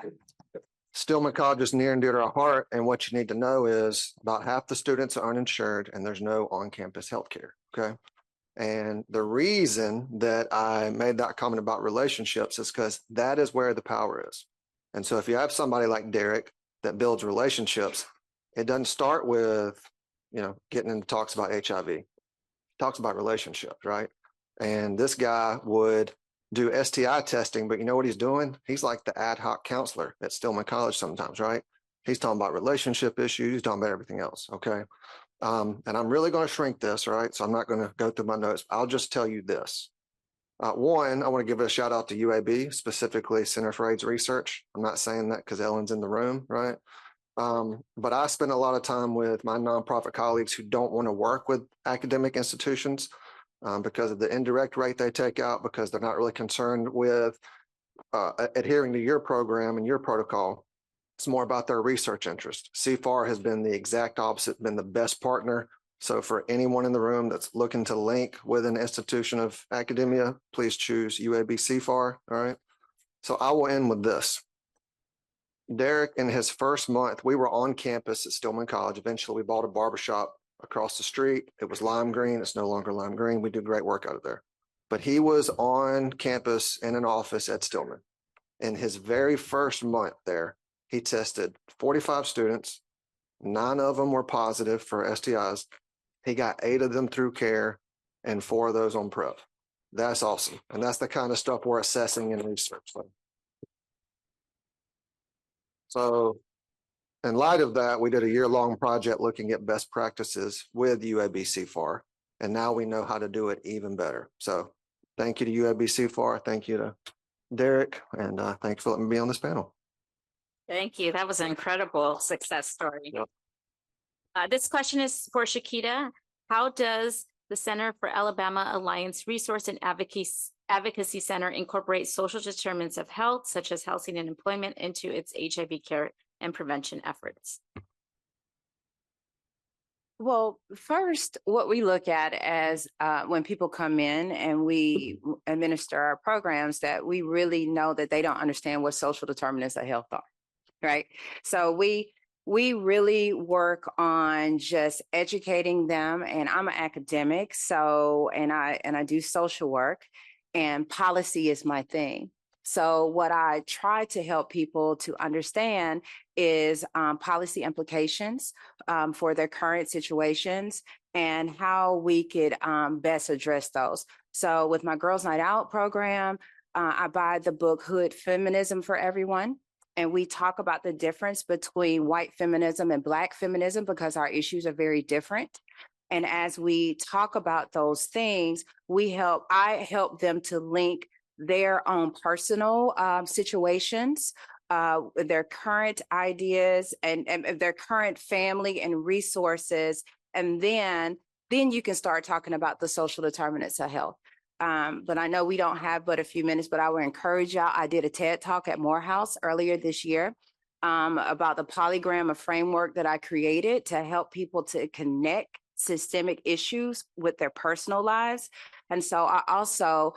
S6: Stillman College is near and dear to our heart. And what you need to know is about half the students are uninsured and there's no on-campus healthcare, okay? And the reason that I made that comment about relationships is because that is where the power is. And so if you have somebody like Derek that builds relationships, it doesn't start with, getting into talks about HIV. Talks about relationships, right? And this guy would do STI testing, but you know what he's doing? He's like the ad hoc counselor at Stillman College sometimes, right? He's talking about relationship issues, he's talking about everything else, okay? And I'm really going to shrink this, right? So I'm not going to go through my notes. I'll just tell you this. One, I want to give a shout out to UAB, specifically Center for AIDS Research. I'm not saying that because Ellen's in the room, right? But I spend a lot of time with my nonprofit colleagues who don't want to work with academic institutions because of the indirect rate they take out, because they're not really concerned with adhering to your program and your protocol. It's more about their research interest. CFAR has been the exact opposite, been the best partner. So for anyone in the room that's looking to link with an institution of academia, please choose UAB CFAR, all right? So I will end with this. Derek, in his first month, we were on campus at Stillman College. Eventually, we bought a barbershop across the street. It was lime green. It's no longer lime green. We do great work out of there. But he was on campus in an office at Stillman. In his very first month there, he tested 45 students. 9 of them were positive for STIs. He got 8 of them through care and 4 of those on PrEP. That's awesome. And that's the kind of stuff we're assessing in research. So in light of that, we did a year-long project looking at best practices with UAB CFAR, and now we know how to do it even better. So thank you to UAB CFAR. Thank you to Derek, and thanks for letting me be on this panel.
S2: Thank you. That was an incredible success story.
S6: Yep.
S2: This question is for Shakita. How does the Center for Alabama Alliance Resource and Advocacy Center incorporate social determinants of health, such as housing and employment, into its HIV care and prevention efforts?
S8: Well, first, what we look at as when people come in and we administer our programs, that we really know that they don't understand what social determinants of health are, right? So we really work on just educating them. And I'm an academic, so and I do social work, and policy is my thing. So what I try to help people to understand is policy implications for their current situations and how we could best address those. So with my Girls Night Out program, I buy the book Hood Feminism for Everyone. And we talk about the difference between white feminism and Black feminism because our issues are very different. And as we talk about those things, I help them to link their own personal situations, their current ideas and their current family and resources. And then you can start talking about the social determinants of health. But I know we don't have but a few minutes, but I would encourage y'all. I did a TED Talk at Morehouse earlier this year about the polygram of framework that I created to help people to connect systemic issues with their personal lives. And so I also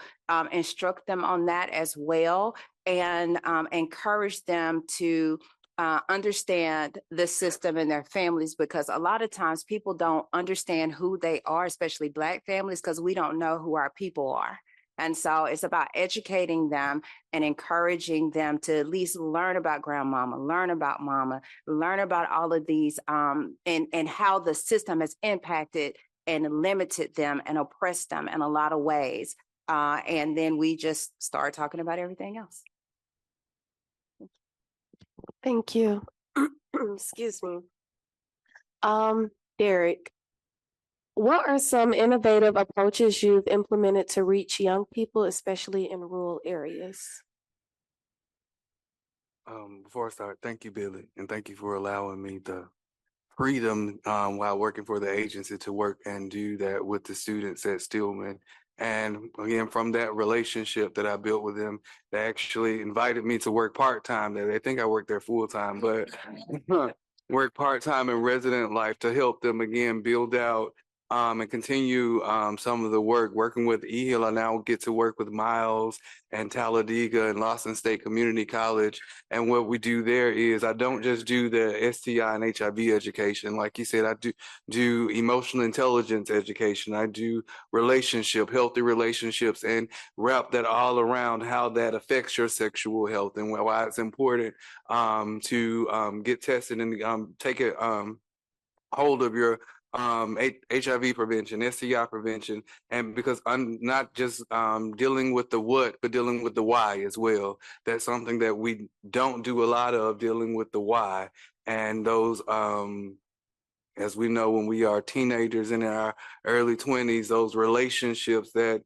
S8: instruct them on that as well, and encourage them to understand the system and their families, because a lot of times people don't understand who they are, especially Black families, because we don't know who our people are. And so it's about educating them and encouraging them to at least learn about grandmama, learn about mama, learn about all of these and how the system has impacted and limited them and oppressed them in a lot of ways. And then we just start talking about everything else.
S3: Thank you. Excuse me. Derek, what are some innovative approaches you've implemented to reach young people, especially in rural areas?
S9: Before I start, thank you, Billy, and thank you for allowing me the freedom while working for the agency to work and do that with the students at Stillman. And again, from that relationship that I built with them, they actually invited me to work part-time. They think I work there full-time, but work part-time in resident life to help them again build out and continue some of the work. Working with EHIL, I now get to work with Miles and Talladega and Lawson State Community College. And what we do there is I don't just do the STI and HIV education. Like you said, I do emotional intelligence education. I do healthy relationships, and wrap that all around how that affects your sexual health and why it's important to get tested and take a hold of your HIV prevention, STI prevention, and because I'm not just dealing with the what, but dealing with the why as well. That's something that we don't do a lot of, dealing with the why. And those, as we know, when we are teenagers in our early 20s, those relationships that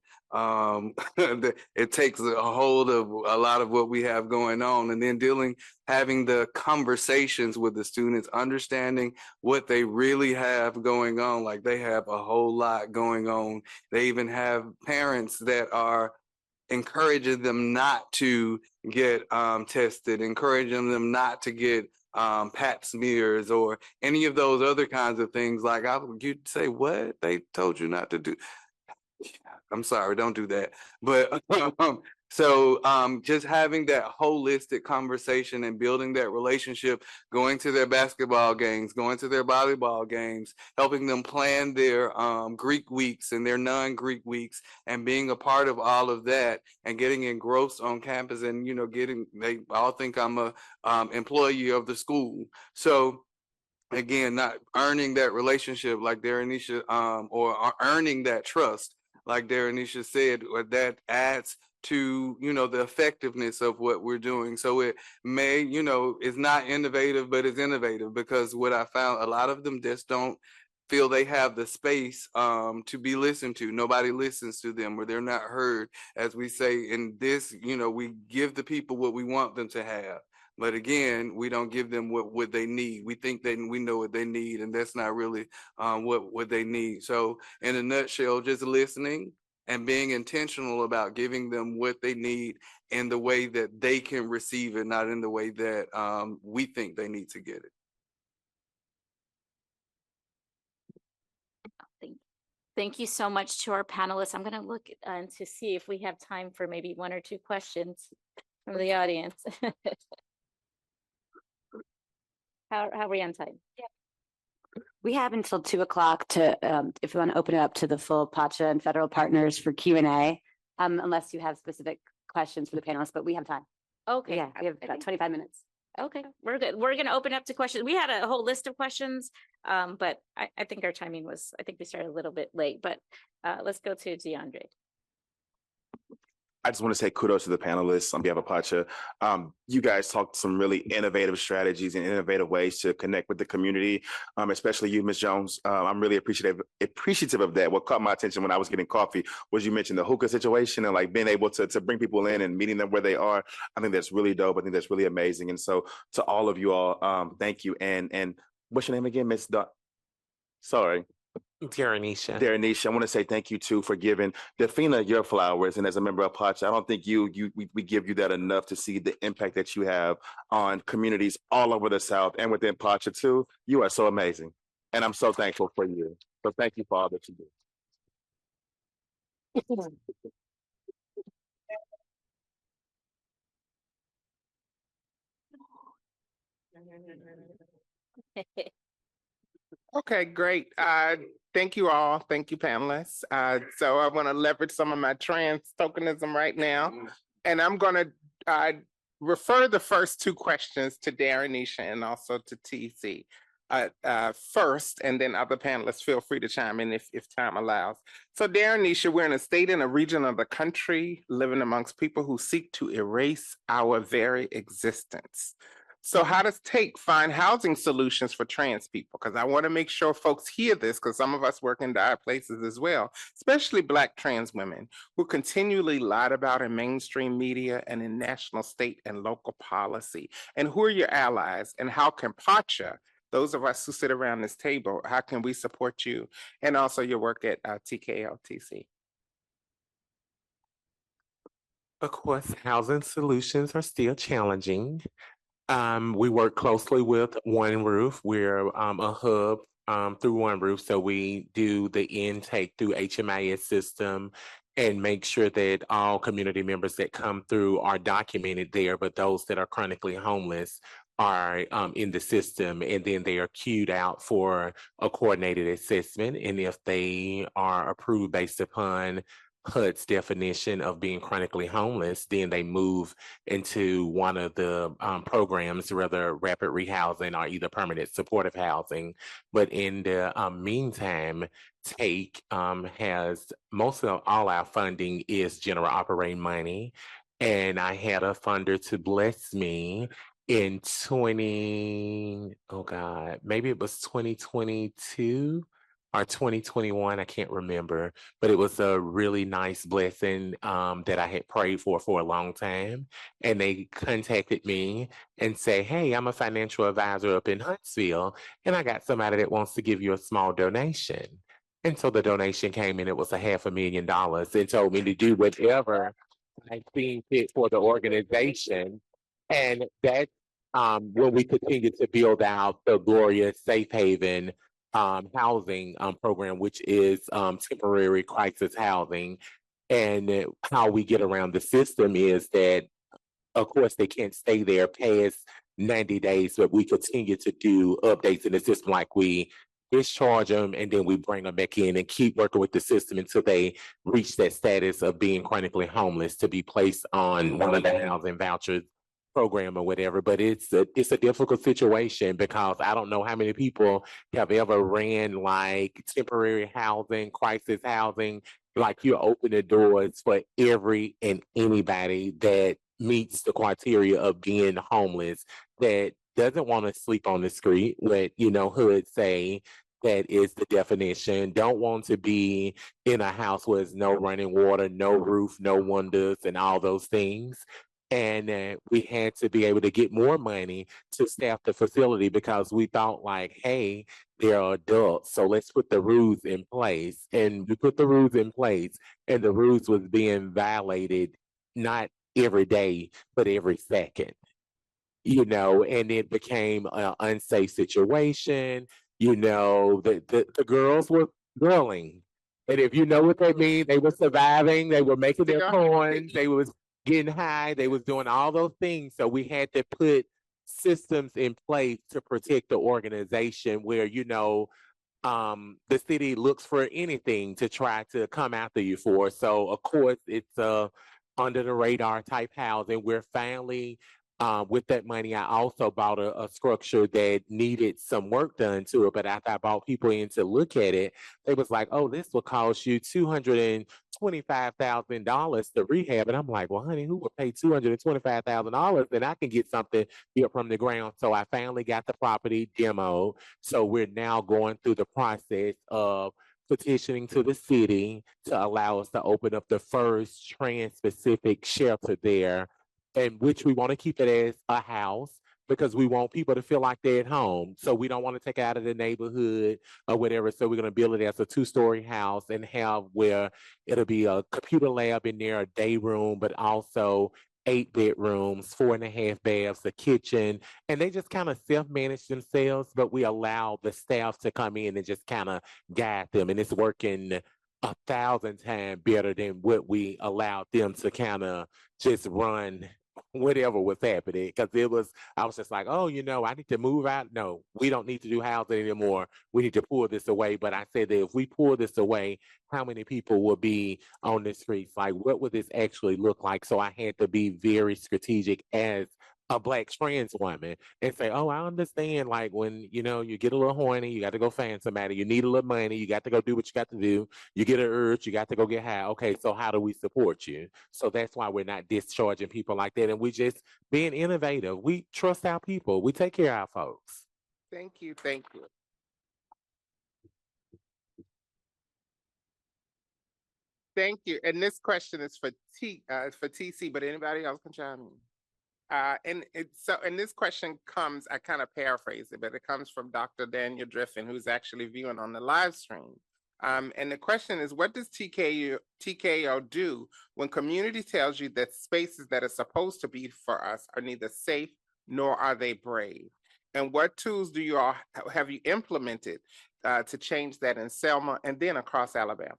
S9: it takes a hold of a lot of what we have going on, and then having the conversations with the students, understanding what they really have going on. Like, they have a whole lot going on. They even have parents that are encouraging them not to get tested, encouraging them not to get pap smears or any of those other kinds of things. Like, you'd say, what? They told you not to do? I'm sorry, don't do that. But so just having that holistic conversation and building that relationship, going to their basketball games, going to their volleyball games, helping them plan their Greek weeks and their non-Greek weeks, and being a part of all of that and getting engrossed on campus, and they all think I'm a employee of the school. So again, not earning that relationship like Daranisha, or earning that trust like Daranisha said, that adds to, the effectiveness of what we're doing. So it may, it's not innovative, but it's innovative, because what I found, a lot of them just don't feel they have the space to be listened to. Nobody listens to them, or they're not heard. As we say in this, we give the people what we want them to have. But again, we don't give them what they need. We think that we know what they need, and that's not really what they need. So in a nutshell, just listening and being intentional about giving them what they need in the way that they can receive it, not in the way that we think they need to get it.
S2: Thank you so much to our panelists. I'm going to look to see if we have time for maybe one or two questions from the audience. How are we on time?
S10: Yeah. We have until 2:00 to, if you want to open it up to the full PACHA and federal partners for Q&A, unless you have specific questions for the panelists, but we have time.
S2: Okay.
S10: Yeah, we have about 25 minutes.
S2: Okay, we're good. We're going to open up to questions. We had a whole list of questions, but I think our timing I think we started a little bit late, but let's go to DeAndre.
S11: I just want to say kudos to the panelists on behalf of PACHA. You guys talked some really innovative strategies and innovative ways to connect with the community, especially you, Ms. Jones. I'm really appreciative of that. What caught my attention when I was getting coffee was you mentioned the hookah situation and like being able to bring people in and meeting them where they are. I think that's really dope. I think that's really amazing. And so to all of you all, thank you. And what's your name again, Miss Sorry.
S4: Darrenisha.
S11: Darrenisha, I want to say thank you too for giving Defina your flowers. And as a member of PACHA, I don't think we give you that enough to see the impact that you have on communities all over the South and within PACHA too. You are so amazing. And I'm so thankful for you. So thank you for all that you do.
S12: Okay, great. Thank you all. Thank you, panelists. So I want to leverage some of my trans tokenism right now. And I'm going to refer the first two questions to Darrenisha and also to TC first, and then other panelists feel free to chime in if time allows. So Darrenisha, we're in a state and a region of the country living amongst people who seek to erase our very existence. So how does TAKE find housing solutions for trans people? Because I want to make sure folks hear this, because some of us work in dire places as well, especially Black trans women who continually lied about in mainstream media and in national, state, and local policy. And who are your allies? And how can PACHA, those of us who sit around this table, how can we support you? And also your work at TKLTC.
S4: Of course, housing solutions are still challenging. We work closely with One Roof. We're a hub through One Roof, so we do the intake through HMIS system and make sure that all community members that come through are documented there, but those that are chronically homeless are in the system, and then they are queued out for a coordinated assessment. And if they are approved based upon HUD's definition of being chronically homeless, then they move into one of the programs, whether rapid rehousing or either permanent supportive housing. But in the meantime, TAKE has most of all our funding is general operating money. And I had a funder to bless me in maybe it was 2022 or 2021, I can't remember, but it was a really nice blessing that I had prayed for a long time. And they contacted me and say, hey, I'm a financial advisor up in Huntsville, and I got somebody that wants to give you a small donation. And so the donation came in, it was $500,000, and told me to do whatever I seen fit for the organization. And that when we continue to build out the glorious Safe Haven housing program, which is temporary crisis housing. And how we get around the system is that, of course, they can't stay there past 90 days, but we continue to do updates in the system, like we discharge them and then we bring them back in and keep working with the system until they reach that status of being chronically homeless to be placed on one of the housing vouchers program or whatever. But it's a difficult situation because I don't know how many people have ever ran like temporary housing, crisis housing. Like, you open the doors for every and anybody that meets the criteria of being homeless, that doesn't want to sleep on the street, what HUD say that is the definition, don't want to be in a house where there's no running water, no roof, no windows, and all those things. And we had to be able to get more money to staff the facility because we thought like, hey, they're adults, so let's put the rules in place. And we put the rules in place, and the rules was being violated not every day, but every second. And it became an unsafe situation. The girls were girling. And if you know what they mean, they were surviving, they were making their coins, they was getting high, they was doing all those things. So we had to put systems in place to protect the organization where, the city looks for anything to try to come after you for. So of course it's under the radar type housing. We're finally With that money, I also bought a structure that needed some work done to it. But after I brought people in to look at it, they was like, "Oh, this will cost you $225,000 to rehab." And I'm like, "Well, honey, who would pay $225,000? Then I can get something built from the ground." So I finally got the property demoed. So we're now going through the process of petitioning to the city to allow us to open up the first trans-specific shelter there, in which we want to keep it as a house because we want people to feel like they're at home. So we don't want to take it out of the neighborhood or whatever. So we're going to build it as a 2-story house and have where it'll be a computer lab in there, a day room, but also 8 bedrooms, 4.5 baths, a kitchen, and they just kind of self-manage themselves, but we allow the staff to come in and just kind of guide them. And it's working 1,000 times better than what we allowed them to kind of just run whatever was happening. Because I was just like, oh, I need to move out. No, we don't need to do housing anymore. We need to pull this away. But I said that if we pull this away, how many people will be on the streets? Like, what would this actually look like? So I had to be very strategic as a Black trans woman and say, oh, I understand. Like when, you get a little horny, you got to go find somebody, you need a little money, you got to go do what you got to do. You get an urge, you got to go get high. Okay, so how do we support you? So that's why we're not discharging people like that. And we just being innovative. We trust our people. We take care of our folks.
S12: Thank you. Thank you. Thank you. And this question is for TC, but anybody else can chime in. And this question comes, I kind of paraphrase it, but it comes from Dr. Daniel Driffin, who's actually viewing on the live stream. And the question is, what does TKO do when community tells you that spaces that are supposed to be for us are neither safe nor are they brave? And what tools do you all have you implemented to change that in Selma and then across Alabama?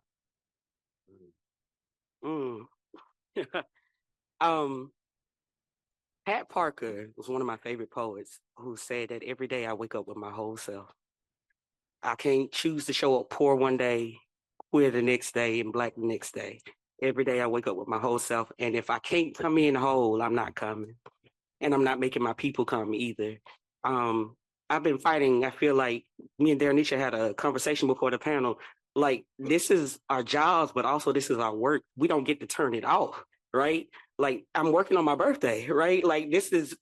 S5: Pat Parker was one of my favorite poets who said that every day I wake up with my whole self. I can't choose to show up poor one day, queer the next day, and Black the next day. Every day I wake up with my whole self. And if I can't come in whole, I'm not coming. And I'm not making my people come either. I've been fighting. I feel like me and Darnisha had a conversation before the panel. Like, this is our jobs, but also this is our work. We don't get to turn it off, right? Like, I'm working on my birthday, right? Like, this is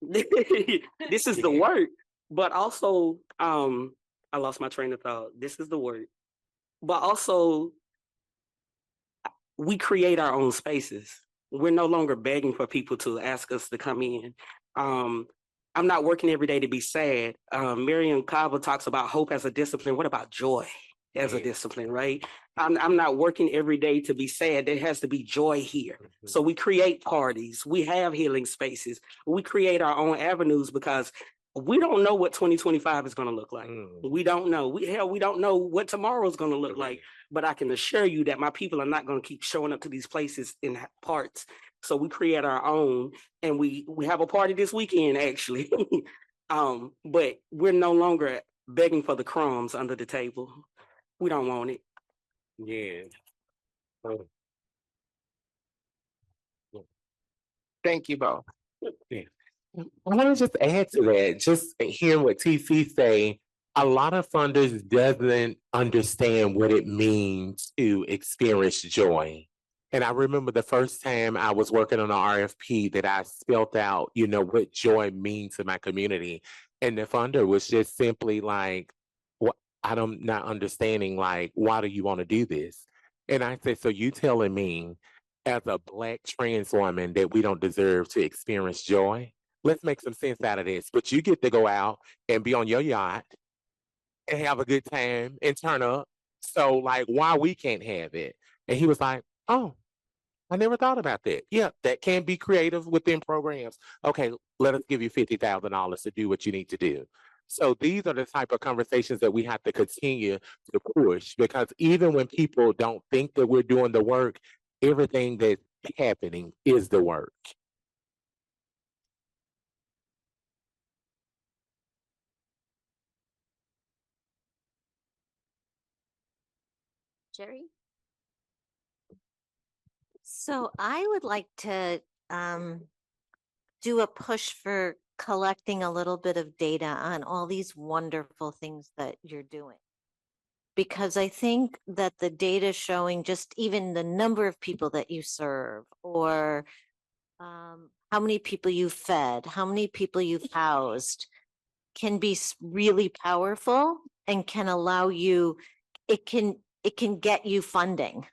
S5: this is the work. But also, I lost my train of thought. This is the work. But also, we create our own spaces. We're no longer begging for people to ask us to come in. I'm not working every day to be sad. Miriam Kava talks about hope as a discipline. What about joy as a discipline, right? I'm not working every day to be sad. There has to be joy here. Mm-hmm. So we create parties. We have healing spaces. We create our own avenues because we don't know what 2025 is going to look like. We don't know. We don't know what tomorrow is going to look like. But I can assure you that my people are not going to keep showing up to these places in parts. So we create our own, and we have a party this weekend, actually. But we're no longer begging for the crumbs under the table. We don't want it.
S4: Yeah.
S12: Thank you both.
S4: Yeah. I want to just add to that, just hearing what TC say, a lot of funders doesn't understand what it means to experience joy. And I remember the first time I was working on an RFP that I spelled out, what joy means to my community. And the funder was just simply like, I'm not understanding, like, why do you want to do this? And I said, so you telling me as a Black trans woman that we don't deserve to experience joy? Let's make some sense out of this. But you get to go out and be on your yacht and have a good time and turn up. So, like, why we can't have it? And he was like, oh, I never thought about that. Yeah, that can be creative within programs. Okay, let us give you $50,000 to do what you need to do. So these are the type of conversations that we have to continue to push, because even when people don't think that we're doing the work, everything that's happening is the work.
S2: Jerry?
S13: So I would like to do a push for collecting a little bit of data on all these wonderful things that you're doing. Because I think that the data showing just even the number of people that you serve, or how many people you've fed, how many people you've housed, can be really powerful and can allow you, it can get you funding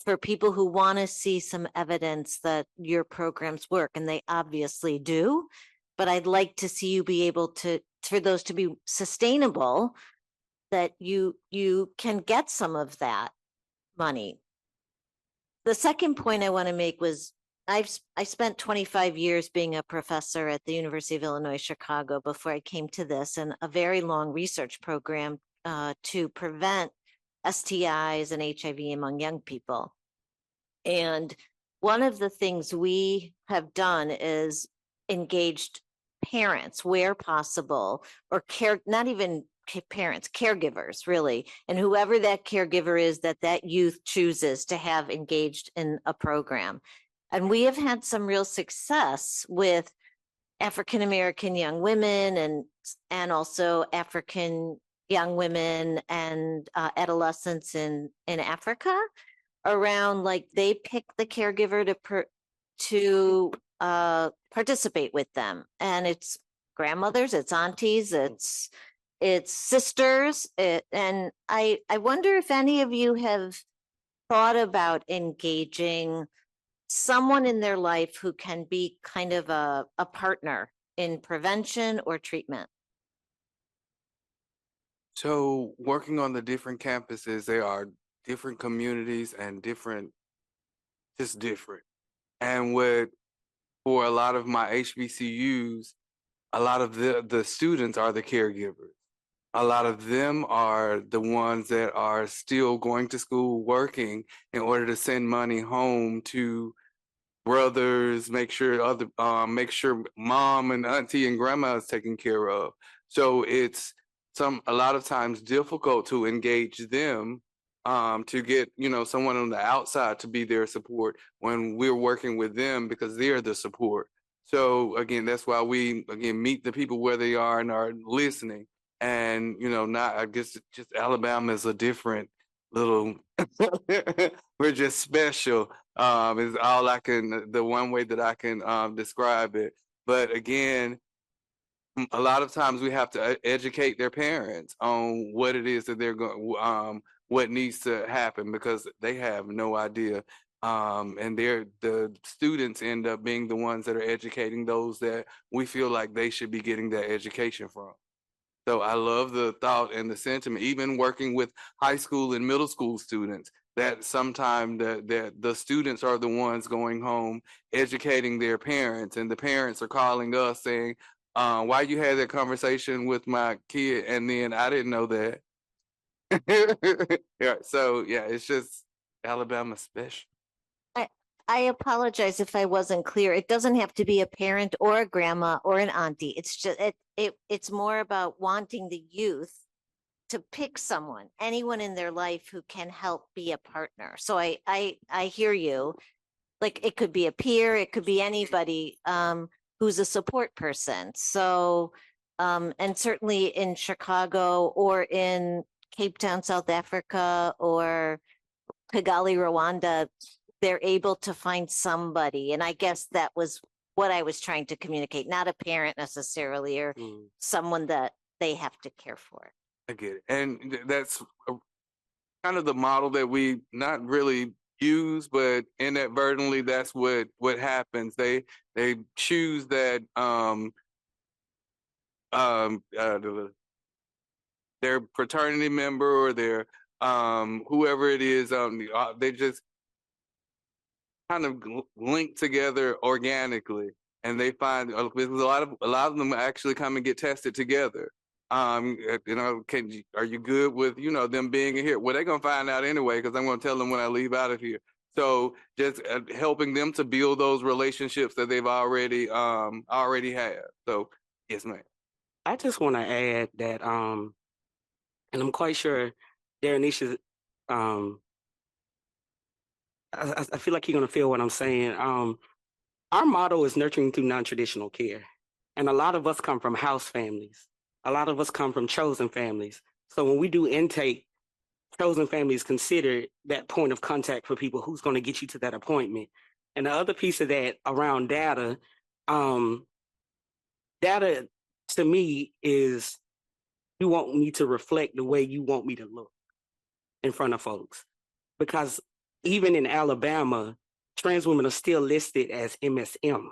S13: for people who want to see some evidence that your programs work, and they obviously do. But I'd like to see you be able to, for those to be sustainable, that you can get some of that money. The second point I want to make was I spent 25 years being a professor at the University of Illinois, Chicago, before I came to this, and a very long research program to prevent STIs and HIV among young people. And one of the things we have done is engaged parents where possible, or not even parents, caregivers, really, and whoever that caregiver is that youth chooses to have engaged in a program. And we have had some real success with African American young women and also African young women and adolescents in Africa, around, like, they pick the caregiver to participate with them, and it's grandmothers, it's aunties, it's sisters, and I wonder if any of you have thought about engaging someone in their life who can be kind of a partner in prevention or treatment.
S9: So working on the different campuses, there are different communities and just different. And for a lot of my HBCUs, a lot of the students are the caregivers. A lot of them are the ones that are still going to school, working in order to send money home to brothers, make sure mom and auntie and grandma is taken care of. So it's a lot of times difficult to engage them, to get, someone on the outside to be their support when we're working with them, because they're the support. So again, that's why we meet the people where they are and are listening. And I guess just Alabama is a different little we're just special, is the one way that I can describe it. But again, a lot of times we have to educate their parents on what it is that they're going, what needs to happen, because they have no idea. And the students end up being the ones that are educating those that we feel like they should be getting that education from. So I love the thought and the sentiment, even working with high school and middle school students, that sometimes the students are the ones going home, educating their parents, and the parents are calling us saying, why you had that conversation with my kid, and then I didn't know that. Yeah, so yeah, it's just Alabama special.
S13: I apologize if I wasn't clear. It doesn't have to be a parent or a grandma or an auntie. It's just it's more about wanting the youth to pick someone, anyone in their life who can help be a partner. So I hear you. Like, it could be a peer, it could be anybody who's a support person. So and certainly in Chicago or in Cape Town, South Africa, or Kigali, Rwanda, they're able to find somebody. And I guess that was what I was trying to communicate, not a parent necessarily, or someone that they have to care for.
S9: I get it. And that's kind of the model that we not really use, but inadvertently that's what happens. They choose that their fraternity member or their whoever it is, they just kind of linked together organically, and they find because a lot of them actually come and get tested together. Are you good with them being in here? Well, they're gonna find out anyway, because I'm gonna tell them when I leave out of here. So just helping them to build those relationships that they've already have. So yes, ma'am.
S5: I just want to add that, and I'm quite sure Darrenisha, I feel like you're gonna feel what I'm saying. Our motto is nurturing through non-traditional care. And a lot of us come from house families. A lot of us come from chosen families. So when we do intake, chosen families consider that point of contact for people who's going to get you to that appointment. And the other piece of that around data, data to me is you want me to reflect the way you want me to look in front of folks. Because even in Alabama, trans women are still listed as MSM.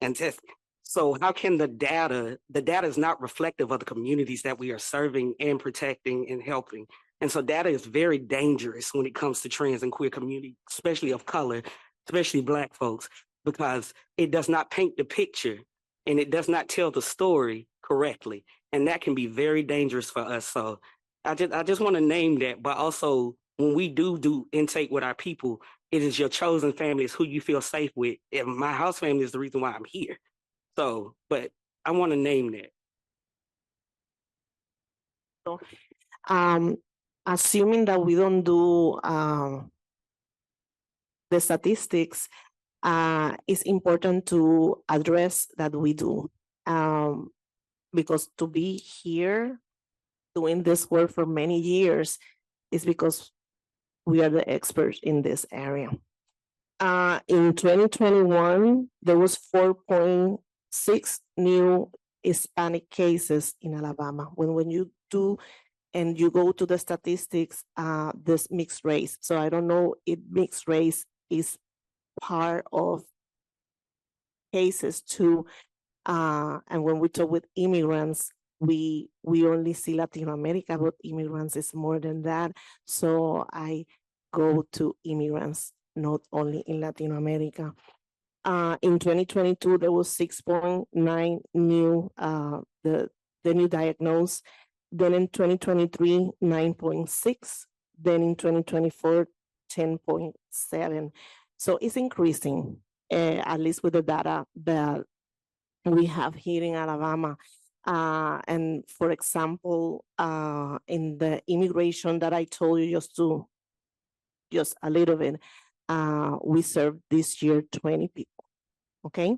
S5: And so how can the data is not reflective of the communities that we are serving and protecting and helping. And so data is very dangerous when it comes to trans and queer community, especially of color, especially Black folks, because it does not paint the picture and it does not tell the story correctly. And that can be very dangerous for us. So I just want to name that, but also when we do intake with our people, it is your chosen family, is who you feel safe with. And my house family is the reason why I'm here. So, but I want to name that.
S7: Assuming that we don't do the statistics, it's important to address that we do. Because to be here doing this work for many years is because we are the experts in this area. In 2021, there was 4.6 new Hispanic cases in Alabama. When you do and you go to the statistics, this mixed race. So I don't know if mixed race is part of cases too. And when we talk with immigrants, we only see Latino America, but immigrants is more than that. So I go to immigrants, not only in Latino America. In 2022, there was 6.9 new, the new diagnosed. Then in 2023, 9.6. Then in 2024, 10.7. So it's increasing, at least with the data that we have here in Alabama. And for example, in the immigration that I told you just a little bit, we served this year 20 people, okay?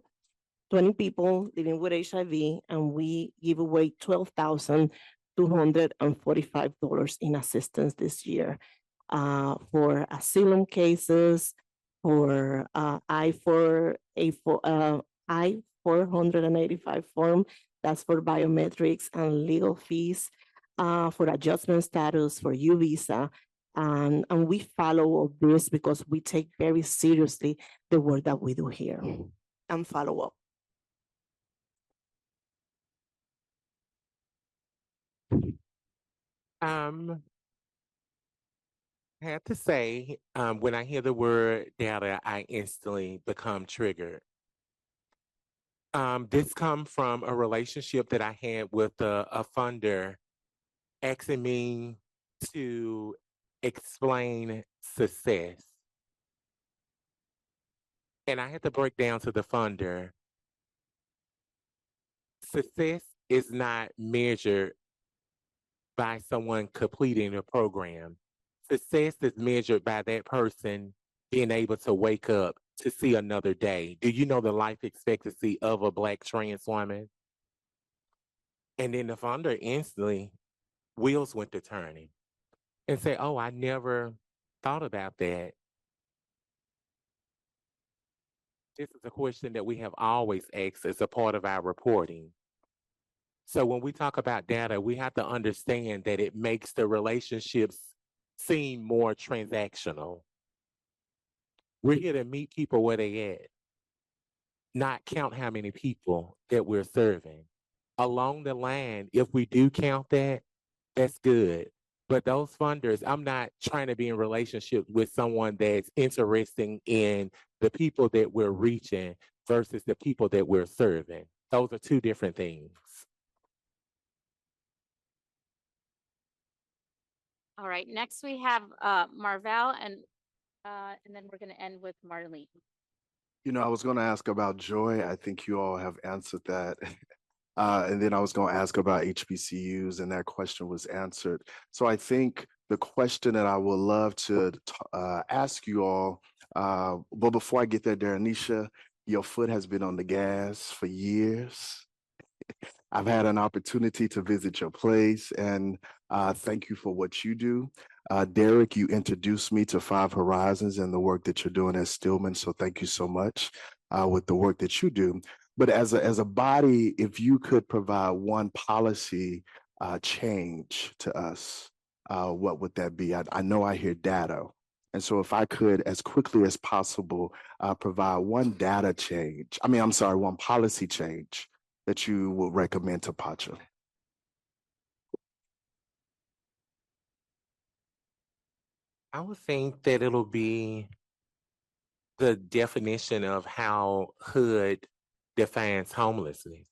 S7: 20 people living with HIV, and we give away $12,245 in assistance this year for asylum cases, for I-485 form, that's for biometrics and legal fees, for adjustment status, for U visa. And we follow all this because we take very seriously the work that we do here and follow up.
S4: I have to say, when I hear the word data, I instantly become triggered. This comes from a relationship that I had with a funder asking me to explain success. And I had to break down to the funder. Success is not measured by someone completing a program. Success is measured by that person being able to wake up to see another day. Do you know the life expectancy of a Black trans woman? And then the funder instantly, wheels went to turning and say, oh, I never thought about that. This is a question that we have always asked as a part of our reporting. So when we talk about data, we have to understand that it makes the relationships seem more transactional. We're here to meet people where they at, not count how many people that we're serving. Along the line, if we do count that, that's good. But those funders, I'm not trying to be in relationship with someone that's interested in the people that we're reaching versus the people that we're serving. Those are two different things.
S2: All right, next we have Marvel, and then we're going to end with Marlene.
S14: You know, I was going to ask about joy. I think you all have answered that. And then I was going to ask about HBCUs, and that question was answered. So I think the question that I would love to ask you all, but before I get there, Darrenisha, Your foot has been on the gas for years. I've had an opportunity to visit your place, and thank you for what you do. Derek, you introduced me to Five Horizons and the work that you're doing at Stillman, so thank you so much with the work that you do. But as a body, if you could provide one policy change to us, what would that be? I know I hear data. And so if I could, as quickly as possible, provide one data change, one policy change that you will recommend to PACHA.
S4: I would think that it'll be the definition of how HUD defines homelessness.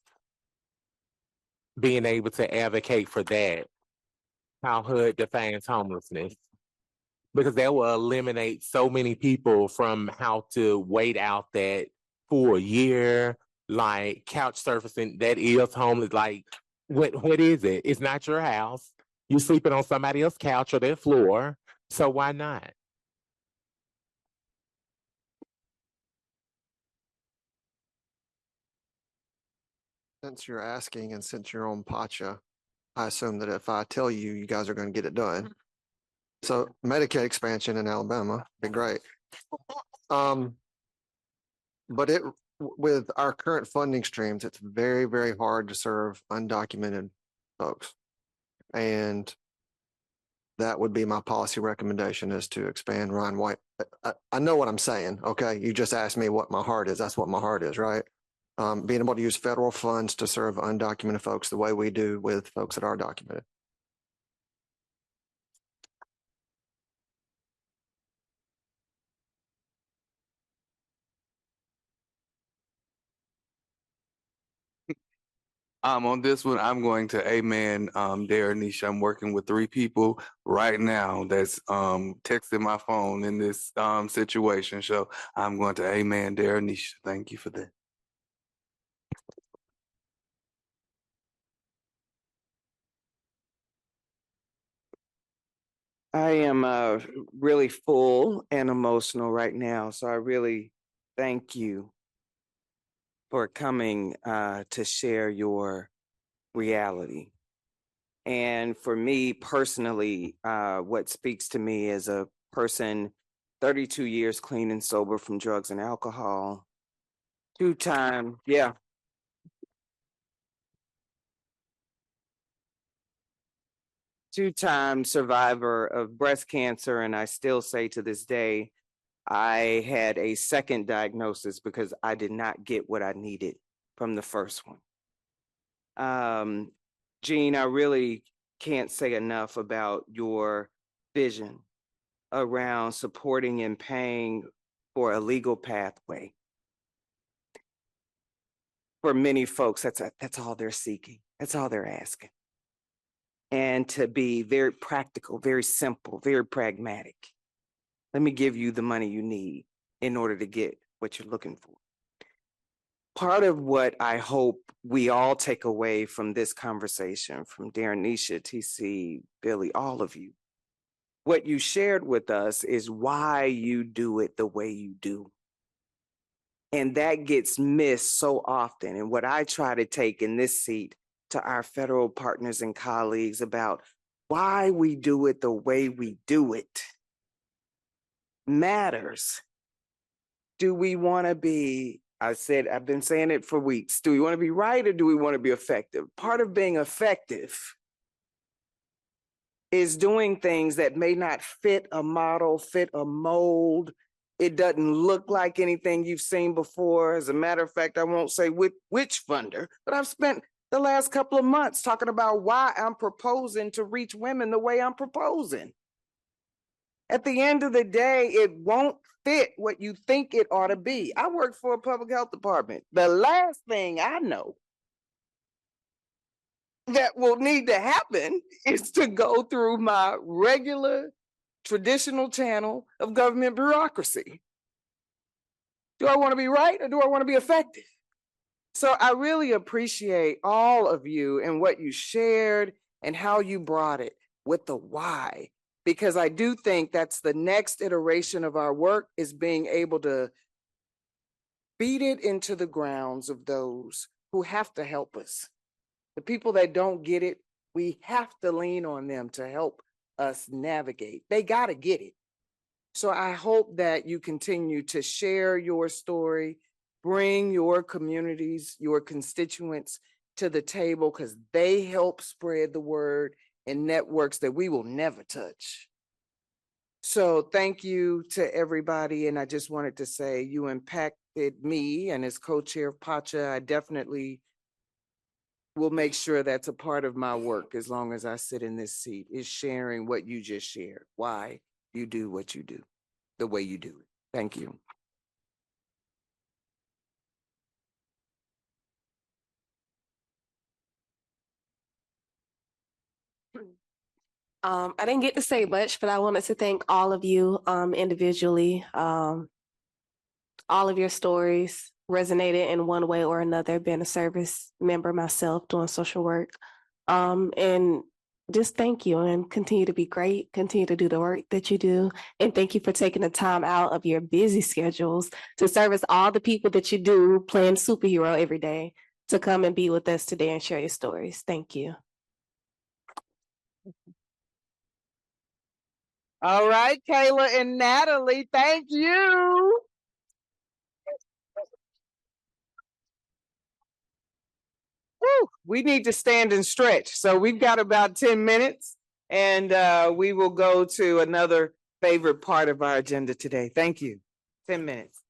S4: Being able to advocate for that, how HUD defines homelessness. Because that will eliminate so many people from how to wait out that for a year, like couch surfacing, that is homeless. Like, what is it? It's not your house. You're sleeping on somebody else's couch or their floor. So why not?
S6: Since you're asking and since you're on PACHA, I assume that if I tell you, you guys are going to get it done. So Medicaid expansion in Alabama, be great. But with our current funding streams, it's very, very hard to serve undocumented folks. And that would be my policy recommendation, is to expand Ryan White. I know what I'm saying, okay? You just asked me what my heart is. That's what my heart is, right? Being able to use federal funds to serve undocumented folks the way we do with folks that are documented.
S9: On this one, I'm going to amen Nisha. I'm working with 3 people right now that's texting my phone in this situation. So I'm going to amen Nisha. Thank you for that.
S1: I am really full and emotional right now, so I really thank you for coming to share your reality. And for me personally, what speaks to me as a person 32 years clean and sober from drugs and alcohol, two-time survivor of breast cancer. And I still say to this day, I had a second diagnosis because I did not get what I needed from the first one. Jean, I really can't say enough about your vision around supporting and paying for a legal pathway. For many folks, that's all they're seeking. That's all they're asking. And to be very practical, very simple, very pragmatic. Let me give you the money you need in order to get what you're looking for. Part of what I hope we all take away from this conversation, from Darren, Nisha, TC, Billy, all of you, what you shared with us is why you do it the way you do. And that gets missed so often. And what I try to take in this seat to our federal partners and colleagues about why we do it the way we do it matters. Do we want to be, I've been saying it for weeks, do we want to be right or do we want to be effective? Part of being effective is doing things that may not fit a model, fit a mold. It doesn't look like anything you've seen before. As a matter of fact, I won't say which funder, but I've spent the last couple of months talking about why I'm proposing to reach women the way I'm proposing. At the end of the day, it won't fit what you think it ought to be. I work for a public health department. The last thing I know that will need to happen is to go through my regular traditional channel of government bureaucracy. Do I want to be right or do I want to be effective? So I really appreciate all of you and what you shared and how you brought it with the why, because I do think that's the next iteration of our work, is being able to beat it into the grounds of those who have to help us. The people that don't get it, we have to lean on them to help us navigate. They got to get it. So I hope that you continue to share your story, bring your communities, your constituents to the table, because they help spread the word in networks that we will never touch. So thank you to everybody. And I just wanted to say you impacted me, and as co-chair of PACHA, I definitely will make sure that's a part of my work as long as I sit in this seat, is sharing what you just shared, why you do what you do, the way you do it. Thank you.
S3: I didn't get to say much, but I wanted to thank all of you individually. All of your stories resonated in one way or another, being a service member myself, doing social work. And just thank you, and continue to be great, continue to do the work that you do. And thank you for taking the time out of your busy schedules to service all the people that you do, playing superhero every day, to come and be with us today and share your stories. Thank you.
S1: All right, Kayla and Natalie, thank you. Whew, we need to stand and stretch. So we've got about 10 minutes, and we will go to another favorite part of our agenda today. Thank you. 10 minutes.